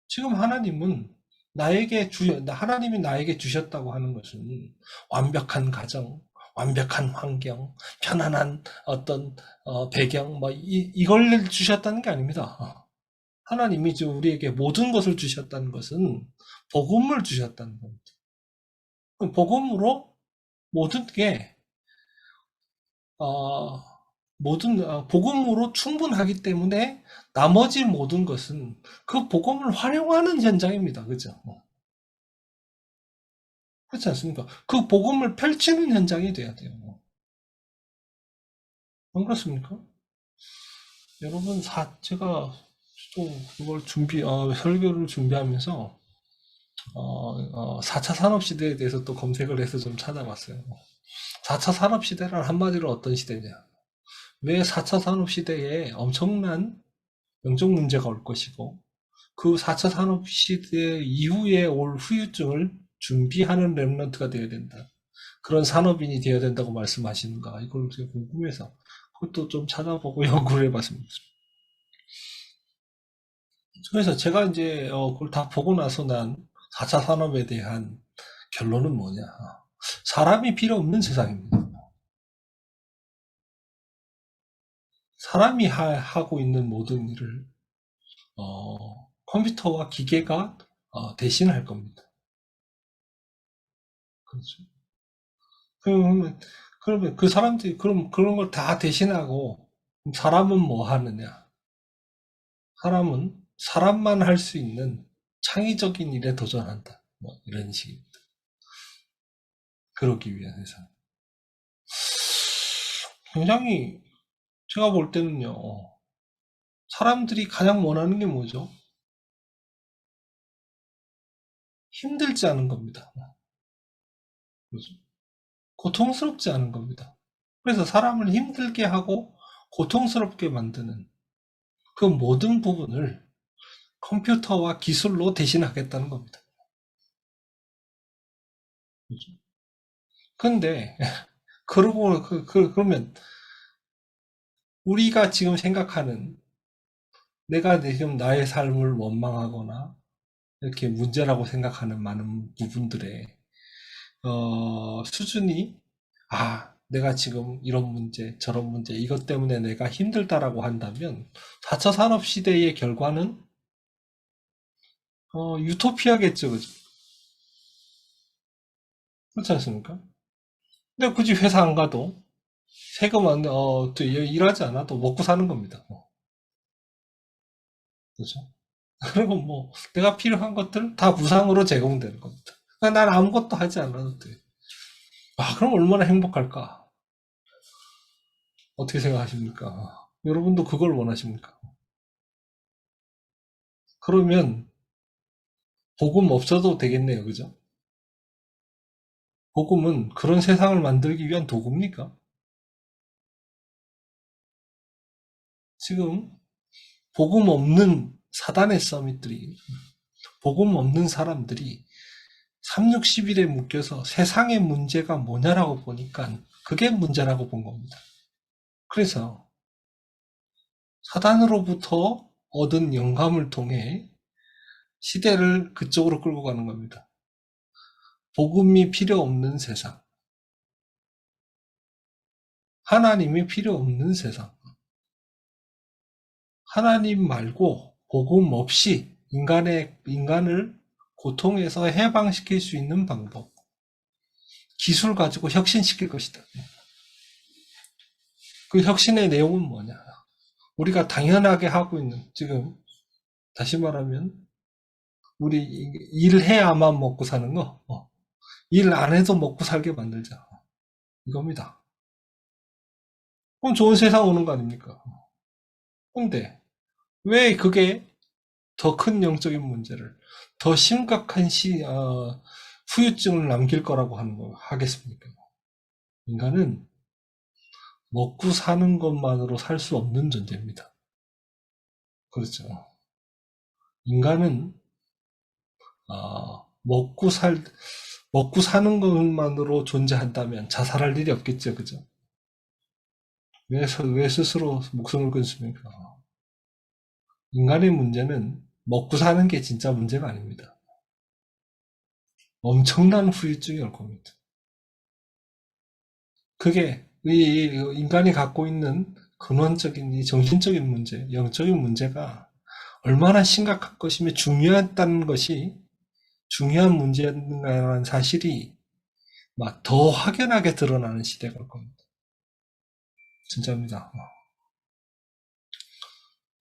지금 하나님이 나에게 주셨다고 하는 것은 완벽한 가정, 완벽한 환경, 편안한 어떤 배경, 뭐 이걸 주셨다는 게 아닙니다. 하나님이 지금 우리에게 모든 것을 주셨다는 것은 복음을 주셨다는 겁니다. 그럼 복음으로 모든 게 모든 복음으로 충분하기 때문에 나머지 모든 것은 그 복음을 활용하는 현장입니다. 그죠? 그렇지 않습니까? 그 복음을 펼치는 현장이 돼야 돼요. 안 그렇습니까? 여러분, 제가 또 그걸 설교를 준비하면서 4차 산업시대에 대해서 또 검색을 해서 좀 찾아봤어요. 4차 산업시대란 한마디로 어떤 시대냐? 왜 4차 산업시대에 엄청난 영적 문제가 올 것이고, 그 4차 산업시대 이후에 올 후유증을 준비하는 랩런트가 되어야 된다. 그런 산업인이 되어야 된다고 말씀하시는가? 이걸 되게 궁금해서 그것도 좀 찾아보고 연구를 해봤습니다. 그래서 제가 이제 그걸 다 보고 나서 난 4차 산업에 대한 결론은 뭐냐? 사람이 필요 없는 세상입니다. 사람이 하고 있는 모든 일을 컴퓨터와 기계가 대신할 겁니다. 그렇죠. 그러면 그 사람들이 그런 걸 다 대신하고 사람은 뭐 하느냐? 사람은 사람만 할 수 있는 창의적인 일에 도전한다. 뭐 이런 식입니다. 그러기 위한 세상. 굉장히 제가 볼 때는요. 사람들이 가장 원하는 게 뭐죠? 힘들지 않은 겁니다. 그렇죠? 고통스럽지 않은 겁니다. 그래서 사람을 힘들게 하고 고통스럽게 만드는 그 모든 부분을 컴퓨터와 기술로 대신하겠다는 겁니다. 그렇죠? 근데 그러면 우리가 지금 생각하는 내가 지금 나의 삶을 원망하거나 이렇게 문제라고 생각하는 많은 부분들의 수준이 내가 지금 이런 문제, 저런 문제, 이것 때문에 내가 힘들다라고 한다면 4차 산업 시대의 결과는 유토피아겠죠, 그죠? 그렇지 않습니까? 근데 굳이 회사 안 가도 세금 또 일하지 않아도 먹고 사는 겁니다. 그렇죠? 그리고 뭐 내가 필요한 것들 다 무상으로 제공되는 겁니다. 그러니까 난 아무것도 하지 않아도 돼. 그럼 얼마나 행복할까? 어떻게 생각하십니까? 여러분도 그걸 원하십니까? 그러면 복음 없어도 되겠네요. 그죠? 복음은 그런 세상을 만들기 위한 도구입니까? 지금 복음 없는 사단의 서밋들이 복음 없는 사람들이 3, 60일에 묶여서 세상의 문제가 뭐냐라고 보니까 그게 문제라고 본 겁니다. 그래서 사단으로부터 얻은 영감을 통해 시대를 그쪽으로 끌고 가는 겁니다. 복음이 필요 없는 세상. 하나님이 필요 없는 세상. 하나님 말고 복음 없이 인간을 고통에서 해방시킬 수 있는 방법. 기술 가지고 혁신시킬 것이다. 그 혁신의 내용은 뭐냐? 우리가 당연하게 하고 있는, 지금, 다시 말하면, 우리 일해야만 먹고 사는 거, 일 안 해도 먹고 살게 만들자. 이겁니다. 그럼 좋은 세상 오는 거 아닙니까? 근데, 왜 그게 더 큰 영적인 문제를, 더 심각한 후유증을 남길 거라고 하겠습니까? 인간은 먹고 사는 것만으로 살 수 없는 존재입니다. 그렇죠. 인간은 먹고 사는 것만으로 존재한다면 자살할 일이 없겠죠, 그죠? 왜 스스로 목숨을 끊습니까? 인간의 문제는 먹고 사는 게 진짜 문제가 아닙니다. 엄청난 후유증이 올 겁니다. 그게 이 인간이 갖고 있는 근원적인 이 정신적인 문제, 영적인 문제가 얼마나 심각한 것이며 중요했다는 것이 중요한 문제라는 사실이 막 더 확연하게 드러나는 시대가 올 겁니다. 진짜입니다.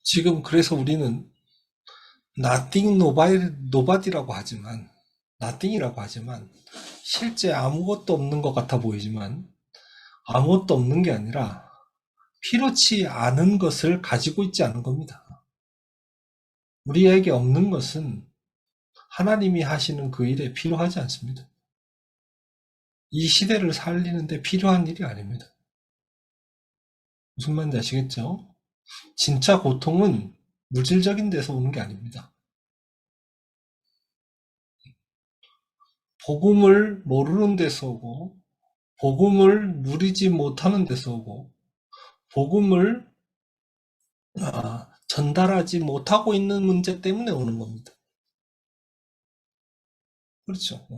지금 그래서 우리는 nothing nobody라고 하지만, nothing이라고 하지만, 실제 아무것도 없는 것 같아 보이지만, 아무것도 없는 게 아니라, 필요치 않은 것을 가지고 있지 않은 겁니다. 우리에게 없는 것은 하나님이 하시는 그 일에 필요하지 않습니다. 이 시대를 살리는데 필요한 일이 아닙니다. 무슨 말인지 아시겠죠? 진짜 고통은 물질적인 데서 오는 게 아닙니다. 복음을 모르는 데서 오고, 복음을 누리지 못하는 데서 오고, 복음을 전달하지 못하고 있는 문제 때문에 오는 겁니다. 그렇죠.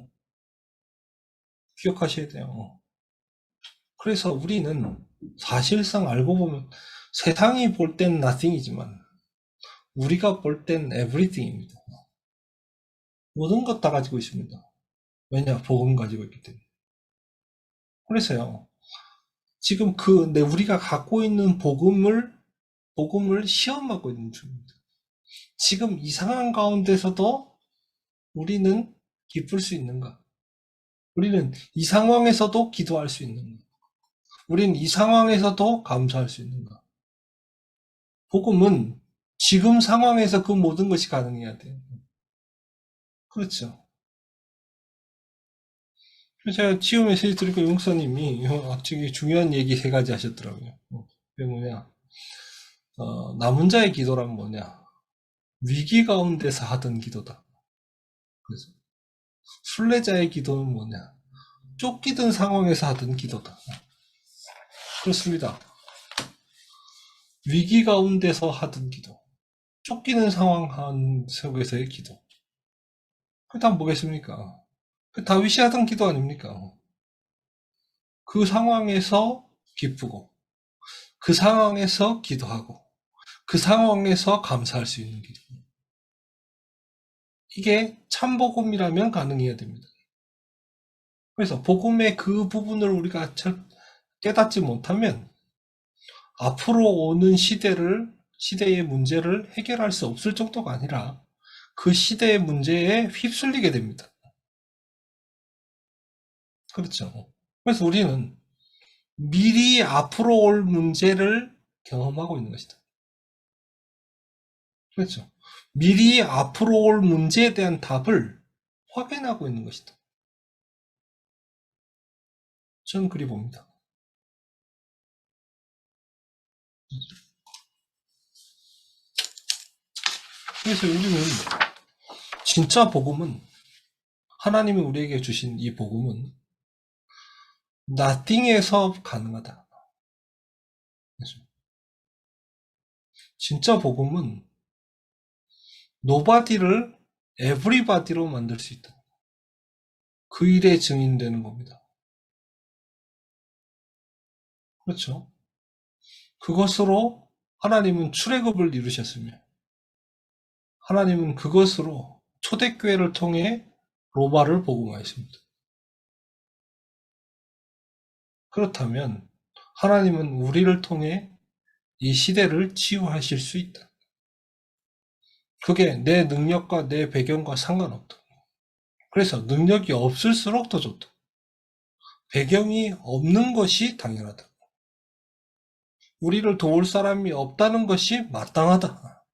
기억하셔야 돼요. 그래서 우리는 사실상 알고 보면 세상이 볼 땐 nothing이지만 우리가 볼 땐 everything입니다. 모든 것 다 가지고 있습니다. 왜냐? 복음 가지고 있기 때문에. 그래서요. 지금 우리가 갖고 있는 복음을 시험하고 있는 중입니다. 지금 이 상황 가운데서도 우리는 기쁠 수 있는가? 우리는 이 상황에서도 기도할 수 있는가? 우리는 이 상황에서도 감사할 수 있는가? 복음은 지금 상황에서 그 모든 것이 가능해야 돼요. 그렇죠. 그래서 제가 치유 메시지 드리고 용사님이 되게 중요한 얘기 세 가지 하셨더라고요. 그게 뭐냐? 남은 자의 기도란 뭐냐? 위기 가운데서 하던 기도다. 그래서 순례자의 기도는 뭐냐? 쫓기던 상황에서 하던 기도다. 그렇습니다. 위기 가운데서 하던 기도, 쫓기는 상황 속에서의 기도. 그 다음 뭐겠습니까? 그 다윗이 하던 기도 아닙니까? 그 상황에서 기쁘고, 그 상황에서 기도하고, 그 상황에서 감사할 수 있는 기도. 이게 참복음이라면 가능해야 됩니다. 그래서 복음의 그 부분을 우리가 깨닫지 못하면 앞으로 오는 시대의 문제를 해결할 수 없을 정도가 아니라 그 시대의 문제에 휩쓸리게 됩니다. 그렇죠. 그래서 우리는 미리 앞으로 올 문제를 경험하고 있는 것이다. 그렇죠. 미리 앞으로 올 문제에 대한 답을 확인하고 있는 것이다. 저는 그리 봅니다. 그래서 우리는 진짜 복음은 하나님이 우리에게 주신 이 복음은 nothing에서 가능하다. 진짜 복음은 nobody를 everybody로 만들 수 있다. 그 일에 증인되는 겁니다. 그렇죠. 그것으로 하나님은 출애굽을 이루셨으며 하나님은 그것으로 초대교회를 통해 로마를 복음하였습니다. 그렇다면 하나님은 우리를 통해 이 시대를 치유하실 수 있다. 그게 내 능력과 내 배경과 상관없다. 그래서 능력이 없을수록 더 좋다. 배경이 없는 것이 당연하다. 우리를 도울 사람이 없다는 것이 마땅하다.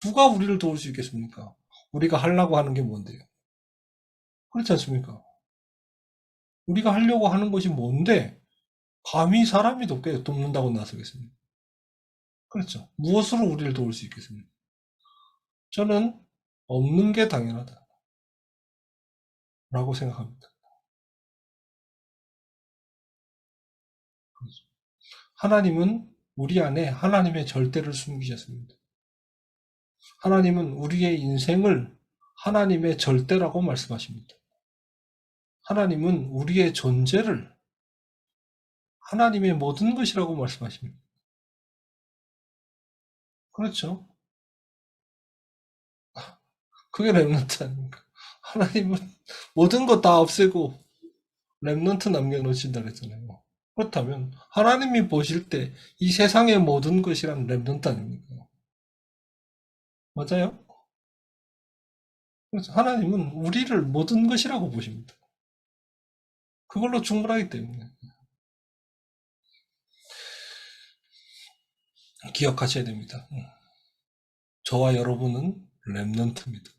누가 우리를 도울 수 있겠습니까? 우리가 하려고 하는 게 뭔데요? 그렇지 않습니까? 우리가 하려고 하는 것이 뭔데 감히 사람이 돕는다고 나서겠습니까? 그렇죠. 무엇으로 우리를 도울 수 있겠습니까? 저는 없는 게 당연하다. 라고 생각합니다. 하나님은 우리 안에 하나님의 절대를 숨기셨습니다. 하나님은 우리의 인생을 하나님의 절대라고 말씀하십니다. 하나님은 우리의 존재를 하나님의 모든 것이라고 말씀하십니다. 그렇죠. 그게 렘넌트 아닙니까? 하나님은 모든 것 다 없애고 렘넌트 남겨놓으신다 그랬잖아요. 그렇다면 하나님이 보실 때 이 세상의 모든 것이란 렘넌트 아닙니까? 맞아요? 그래서 하나님은 우리를 모든 것이라고 보십니다. 그걸로 충분하기 때문에 기억하셔야 됩니다. 저와 여러분은 렘넌트입니다.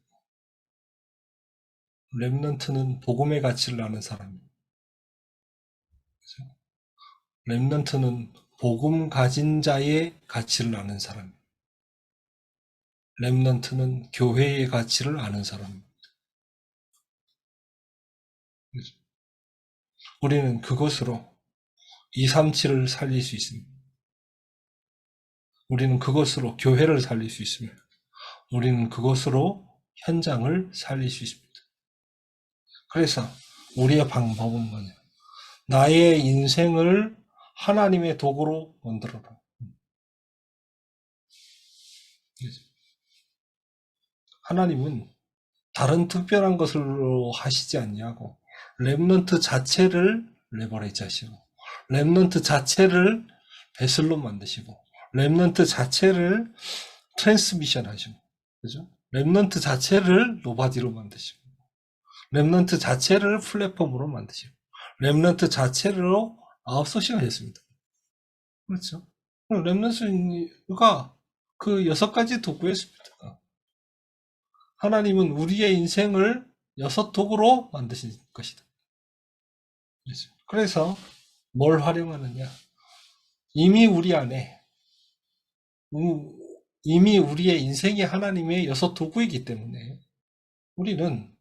렘넌트는 복음의 가치를 아는 사람입니다. 렘넌트는 복음 가진 자의 가치를 아는 사람입니다. 렘넌트는 교회의 가치를 아는 사람입니다. 우리는 그것으로 237을 살릴 수 있습니다. 우리는 그것으로 교회를 살릴 수 있습니다. 우리는 그것으로 현장을 살릴 수 있습니다. 그래서 우리의 방법은 뭐냐? 나의 인생을 하나님의 도구로 만들어라. 하나님은 다른 특별한 것으로 하시지 않냐고. 렘넌트 자체를 레버리지 하시고, 렘넌트 자체를 베슬로 만드시고, 렘넌트 자체를 트랜스미션 하시고, 그죠? 렘넌트 자체를 노바디로 만드시고, 렘넌트 자체를 플랫폼으로 만드시고, 렘넌트 자체로 아웃소싱 하셨습니다. 그렇죠? 렘넌트가 그 6가지 도구였습니다. 하나님은 우리의 인생을 6도구로 만드신 것이다. 그래서 뭘 활용하느냐? 이미 우리 안에, 이미 우리의 인생이 하나님의 6도구이기 때문에 우리는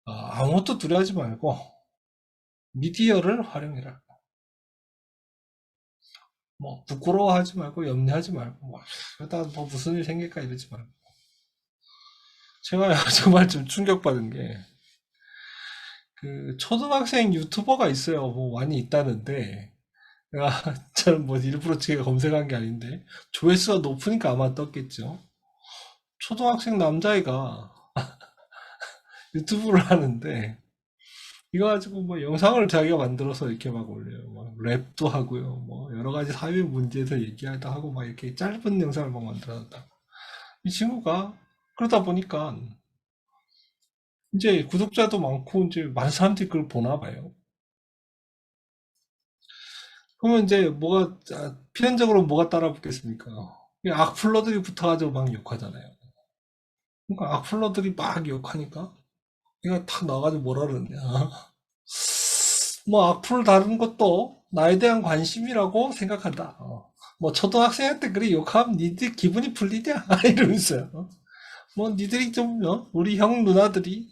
아무것도 두려워하지 말고 미디어를 활용해라. 뭐 부끄러워하지 말고 염려하지 말고 그러다 뭐 무슨 일 생길까 이러지 말고. 제가 정말 좀 충격받은 게 그 초등학생 유튜버가 있어요. 뭐 많이 있다는데 내가 저는 뭐 일부러 제가 검색한 게 아닌데 조회수가 높으니까 아마 떴겠죠. 초등학생 남자애가 유튜브를 하는데 이거 가지고 뭐 영상을 자기가 만들어서 이렇게 막 올려요. 막 랩도 하고요. 뭐 여러 가지 사회 문제에서 얘기하다 하고 막 이렇게 짧은 영상을 막 만들어놨다. 이 친구가 그러다 보니까 이제 구독자도 많고 이제 많은 사람들이 그걸 보나 봐요. 그러면 이제 뭐가 필연적으로 뭐가 따라 붙겠습니까? 악플러들이 붙어가지고 막 욕하잖아요. 그러니까 악플러들이 막 욕하니까 얘가 탁 나와가지고 뭐라 그러냐. 뭐 악플 다루는 것도 나에 대한 관심이라고 생각한다. 뭐 초등학생한테 그래 욕하면 니들 기분이 풀리냐? 이러면서요. 뭐 니들이 좀 우리 형 누나들이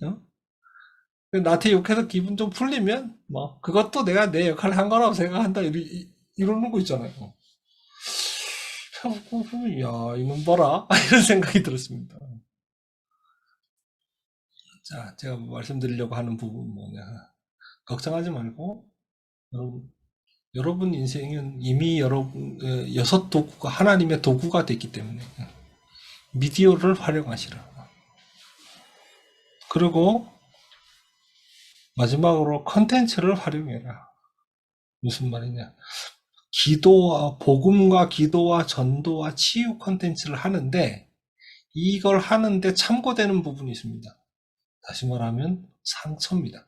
나한테 욕해서 기분 좀 풀리면 뭐 그것도 내가 내 역할을 한 거라고 생각한다. 이러는 거 있잖아요. 야 이놈 봐라 이런 생각이 들었습니다. 자, 제가 말씀드리려고 하는 부분은 뭐냐. 걱정하지 말고 여러분 인생은 이미 여러분 6도구가 하나님의 도구가 됐기 때문에 미디어를 활용하시라. 그리고 마지막으로 컨텐츠를 활용해라. 무슨 말이냐? 기도와 복음과 기도와 전도와 치유 컨텐츠를 하는데 이걸 하는데 참고되는 부분이 있습니다. 다시 말하면 상처입니다.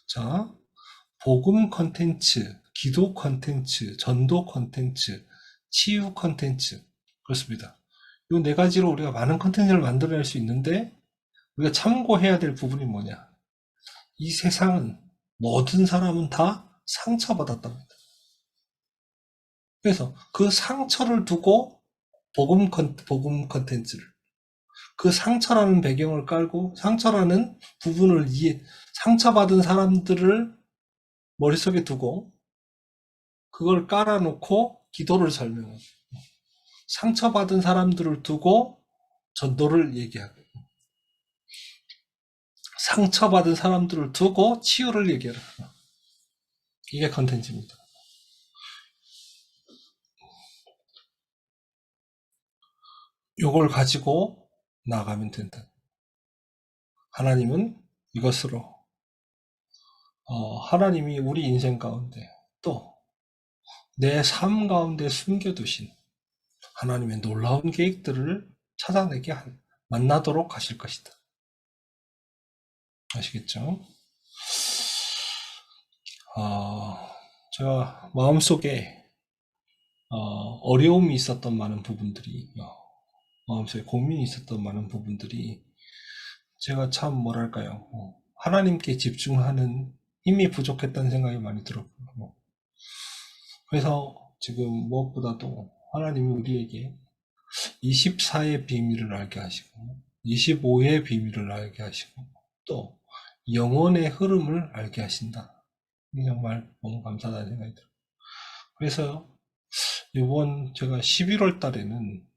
자, 복음 컨텐츠, 기도 컨텐츠, 전도 컨텐츠, 치유 컨텐츠. 그렇습니다. 이 4가지로 우리가 많은 컨텐츠를 만들어낼 수 있는데 우리가 참고해야 될 부분이 뭐냐? 이 세상은 모든 사람은 다 상처받았답니다. 그래서 그 상처를 두고 복음 컨텐츠를 그 상처라는 배경을 깔고 상처라는 부분을 상처받은 사람들을 머릿속에 두고 그걸 깔아놓고 기도를 설명하고 상처받은 사람들을 두고 전도를 얘기하고 상처받은 사람들을 두고 치유를 얘기하라. 이게 컨텐츠입니다. 요걸 가지고 나가면 된다. 하나님은 이것으로 하나님이 우리 인생 가운데 또 내 삶 가운데 숨겨두신 하나님의 놀라운 계획들을 찾아내게 만나도록 하실 것이다. 아시겠죠? 제가 마음속에 어려움이 있었던 많은 부분들이, 마음속에 고민이 있었던 많은 부분들이 제가 참 뭐랄까요, 하나님께 집중하는 힘이 부족했다는 생각이 많이 들었고요. 그래서 지금 무엇보다도 하나님이 우리에게 24의 비밀을 알게 하시고 25의 비밀을 알게 하시고 또 영혼의 흐름을 알게 하신다. 정말 너무 감사하다는 생각이 들어요. 그래서 이번 제가 11월 달에는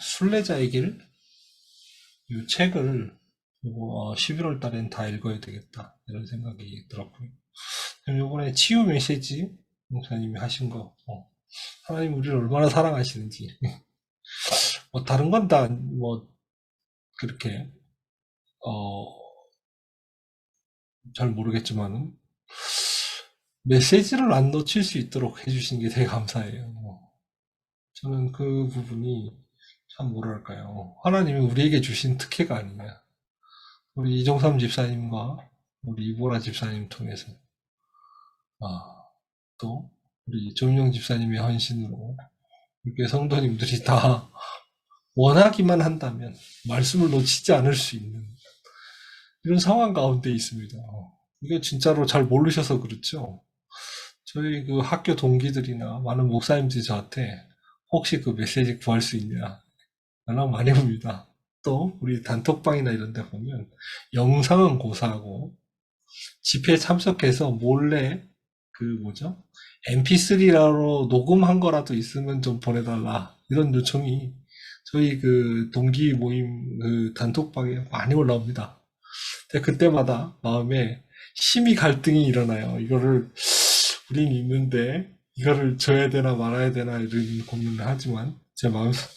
순례자의 길, 이 책을 11월 달엔 다 읽어야 되겠다 이런 생각이 들었고요. 이번에 치유 메시지 목사님이 하신 거, 하나님 우리를 얼마나 사랑하시는지 다른 건 다 그렇게 잘 모르겠지만은 메시지를 안 놓칠 수 있도록 해주신 게 되게 감사해요. 저는 그 부분이 참 뭐랄까요, 하나님이 우리에게 주신 특혜가 아니냐. 우리 이종삼 집사님과 우리 이보라 집사님 통해서 또 우리 조민영 집사님의 헌신으로 이렇게 성도님들이 다 원하기만 한다면 말씀을 놓치지 않을 수 있는 이런 상황 가운데 있습니다. 이게 진짜로 잘 모르셔서 그렇죠. 저희 그 학교 동기들이나 많은 목사님들이 저한테 혹시 그 메시지 구할 수 있냐 연락 많이 옵니다. 또 우리 단톡방이나 이런 데 보면 영상은 고사하고 집회에 참석해서 몰래 mp3로 녹음한 거라도 있으면 좀 보내달라 이런 요청이 저희 그 동기 모임 그 단톡방에 많이 올라옵니다. 근데 그때마다 마음에 심히 갈등이 일어나요. 이거를 우린 있는데 이거를 줘야 되나 말아야 되나 이런 고민을 하지만 제 마음속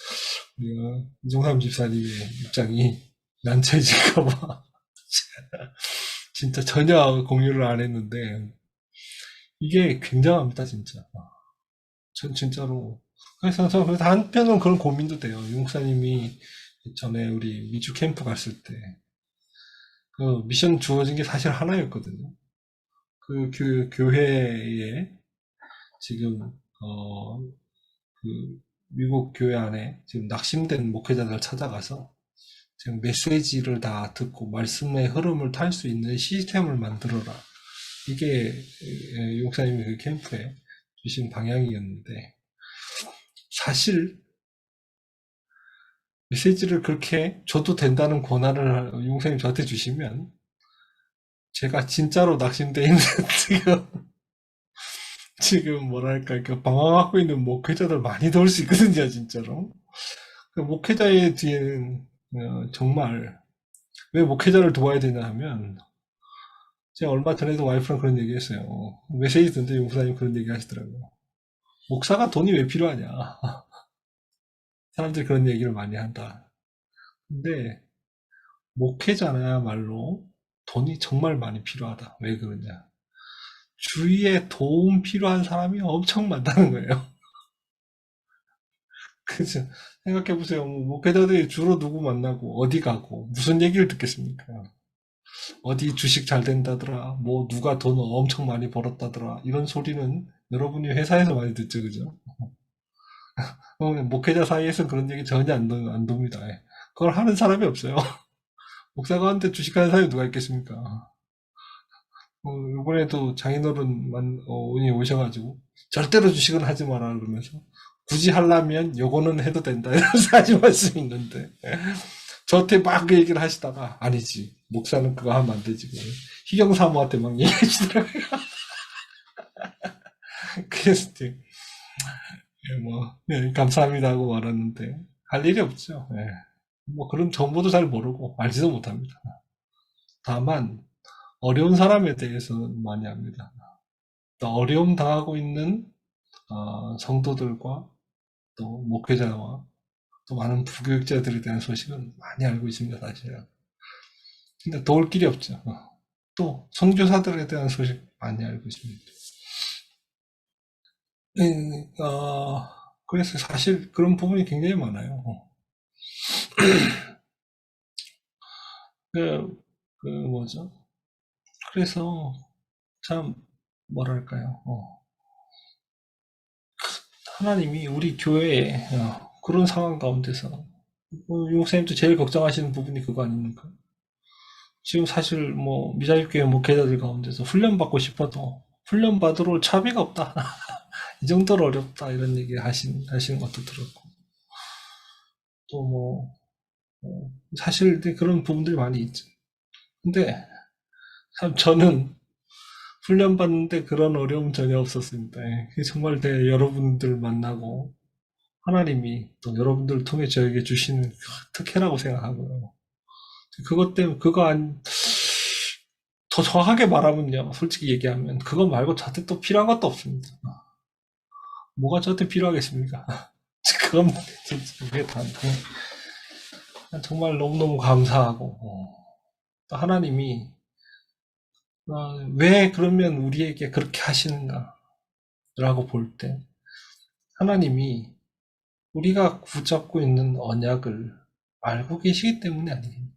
이종삼 집사님의 입장이 난처해질까봐 진짜 전혀 공유를 안 했는데 이게 굉장합니다 진짜. 전 진짜로 그래서 한편으로는 그런 고민도 돼요. 용사님이 전에 우리 미주 캠프 갔을 때 그 미션 주어진 게 사실 하나였거든요. 그 교회에 지금 그 미국 교회 안에 지금 낙심된 목회자들 찾아가서 지금 메시지를 다 듣고 말씀의 흐름을 탈 수 있는 시스템을 만들어라. 이게 용사님이 그 캠프에 주신 방향이었는데 사실 메시지를 그렇게 줘도 된다는 권한을 용사님 저한테 주시면 제가 진짜로 낙심돼 있는 지금 뭐랄까 방황하고 있는 목회자들 많이 도울 수 있거든요 진짜로. 목회자의 뒤에는 정말 왜 목회자를 도와야 되냐 하면 제가 얼마 전에도 와이프랑 그런 얘기 했어요. 메시지 듣는데 용사님 그런 얘기 하시더라고요. 목사가 돈이 왜 필요하냐. 사람들이 그런 얘기를 많이 한다. 근데 목회자야말로 돈이 정말 많이 필요하다. 왜 그러냐. 주위에 도움 필요한 사람이 엄청 많다는 거예요. 그죠? 생각해보세요. 목회자들이 주로 누구 만나고 어디 가고 무슨 얘기를 듣겠습니까? 어디 주식 잘 된다더라. 뭐 누가 돈 엄청 많이 벌었다더라. 이런 소리는 여러분이 회사에서 많이 듣죠. 그죠? 목회자 사이에서 그런 얘기 전혀 안 돕니다. 그걸 하는 사람이 없어요. 목사가 한테 주식하는 사람이 누가 있겠습니까? 이번에도 장인어른이 오셔가지고 절대로 주식은 하지 마라 그러면서 굳이 하려면 요거는 해도 된다 이러면서 하신 말씀이 있는데 저한테 막 그 얘기를 하시다가 아니지 목사는 그거 하면 안 되지 희경사모한테 막 얘기하시더라고요. 그래서 감사합니다 하고 말았는데 할 일이 없죠. 그런 정보도 잘 모르고 알지도 못합니다. 다만 어려운 사람에 대해서는 많이 압니다. 어려움 당하고 있는 성도들과 또 목회자와 또 많은 부교육자들에 대한 소식은 많이 알고 있습니다, 사실은. 근데 도울 길이 없죠. 또 선교사들에 대한 소식 많이 알고 있습니다. 그래서 사실 그런 부분이 굉장히 많아요. 뭐죠? 그래서 참 뭐랄까요? 하나님이 우리 교회에 그런 상황 가운데서 목사님도 제일 걱정하시는 부분이 그거 아닙니까? 지금 사실 뭐 미자립교회 목회자들 가운데서 훈련받고 싶어도 훈련받으러 차비가 없다. 이 정도로 어렵다 이런 얘기 하시는 것도 들었고 또 사실 그런 부분들이 많이 있죠. 근데 참 저는 훈련받는데 그런 어려움 전혀 없었습니다. 정말 여러분들 만나고 하나님이 또 여러분들을 통해 저에게 주시는 특혜라고 생각하고요. 그것 때문에 더 정확하게 말하면요. 솔직히 얘기하면 그거 말고 저한테 또 필요한 것도 없습니다. 뭐가 저한테 필요하겠습니까? 그건 진짜 그게 다인데 정말 너무너무 감사하고 또 하나님이 왜 그러면 우리에게 그렇게 하시는가 라고 볼 때 하나님이 우리가 붙잡고 있는 언약을 알고 계시기 때문에 아니겠습니까?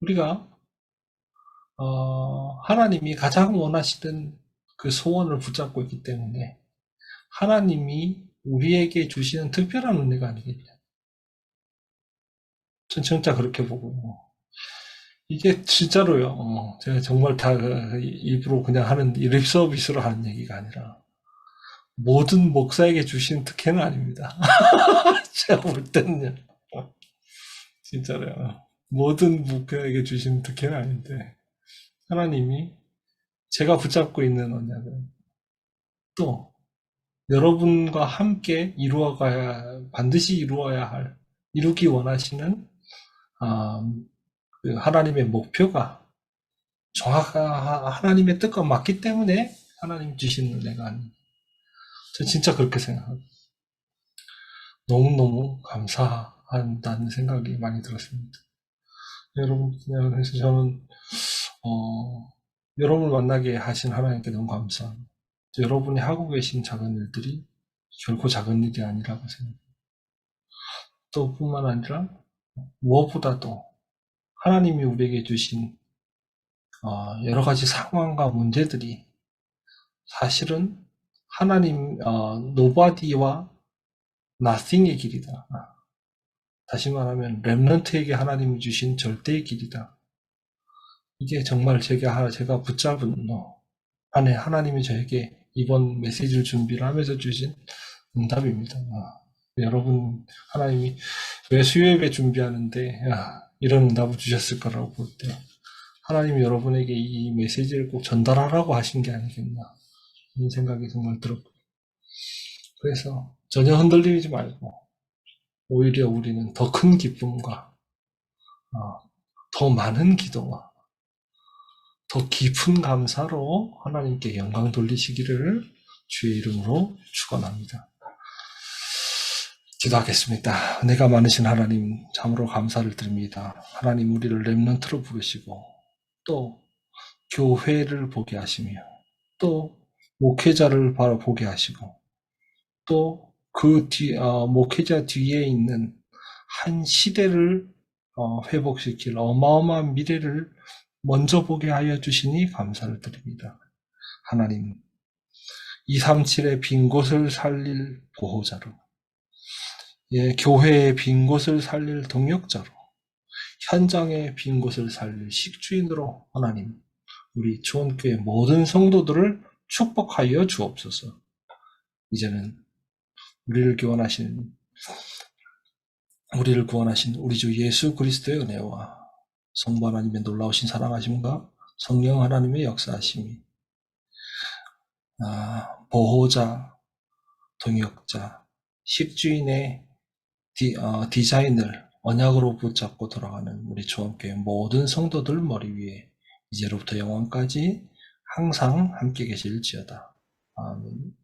우리가 하나님이 가장 원하시던 그 소원을 붙잡고 있기 때문에 하나님이 우리에게 주시는 특별한 은혜가 아니겠냐. 전 진짜 그렇게 보고요. 이게 진짜로요. 제가 정말 다 일부러 그냥 하는 립 서비스로 하는 얘기가 아니라 모든 목사에게 주신 특혜는 아닙니다. 제가 볼 때는요. 진짜로요. 모든 목사에게 주신 특혜는 아닌데 하나님이 제가 붙잡고 있는 언약을 또 여러분과 함께 반드시 이루기 원하시는 그 하나님의 목표가 정확한 하나님의 뜻과 맞기 때문에 하나님 주신 은혜가 아닙니다. 저 진짜 그렇게 생각합니다. 너무너무 감사한다는 생각이 많이 들었습니다. 여러분, 그래서 저는 여러분을 만나게 하신 하나님께 너무 감사합니다. 여러분이 하고 계신 작은 일들이 결코 작은 일이 아니라고 생각합니다. 또 뿐만 아니라 무엇보다도 하나님이 우리에게 주신 여러 가지 상황과 문제들이 사실은 하나님 nobody와 nothing의 길이다. 다시 말하면 렘넌트에게 하나님이 주신 절대의 길이다. 이게 정말 제가 붙잡은 안에 하나님이 저에게 이번 메시지를 준비를 하면서 주신 응답입니다. 여러분 하나님이 왜 수요예배 준비하는데 이런 응답을 주셨을 거라고 볼 때 하나님이 여러분에게 이 메시지를 꼭 전달하라고 하신 게 아니겠나 이런 생각이 정말 들었고 그래서 전혀 흔들리지 말고 오히려 우리는 더 큰 기쁨과 더 많은 기도와 더 깊은 감사로 하나님께 영광 돌리시기를 주의 이름으로 축원합니다. 기도하겠습니다. 은혜가 많으신 하나님 참으로 감사를 드립니다. 하나님 우리를 렘넌트로 부르시고 또 교회를 보게 하시며 또 목회자를 바로 보게 하시고 또 목회자 뒤에 있는 한 시대를 회복시킬 어마어마한 미래를 먼저 보게 하여 주시니 감사를 드립니다. 하나님 237의 빈 곳을 살릴 보호자로 교회의 빈 곳을 살릴 동역자로 현장의 빈 곳을 살릴 식주인으로 하나님 우리 주원교회 모든 성도들을 축복하여 주옵소서. 이제는 우리를 구원하신 우리 주 예수 그리스도의 은혜와 성부 하나님의 놀라우신 사랑하심과 성령 하나님의 역사하심이 보호자, 동역자, 식주인의 디자인을 언약으로 붙잡고 돌아가는 우리 주원교회 모든 성도들 머리 위에 이제로부터 영원까지 항상 함께 계실지어다. 아멘.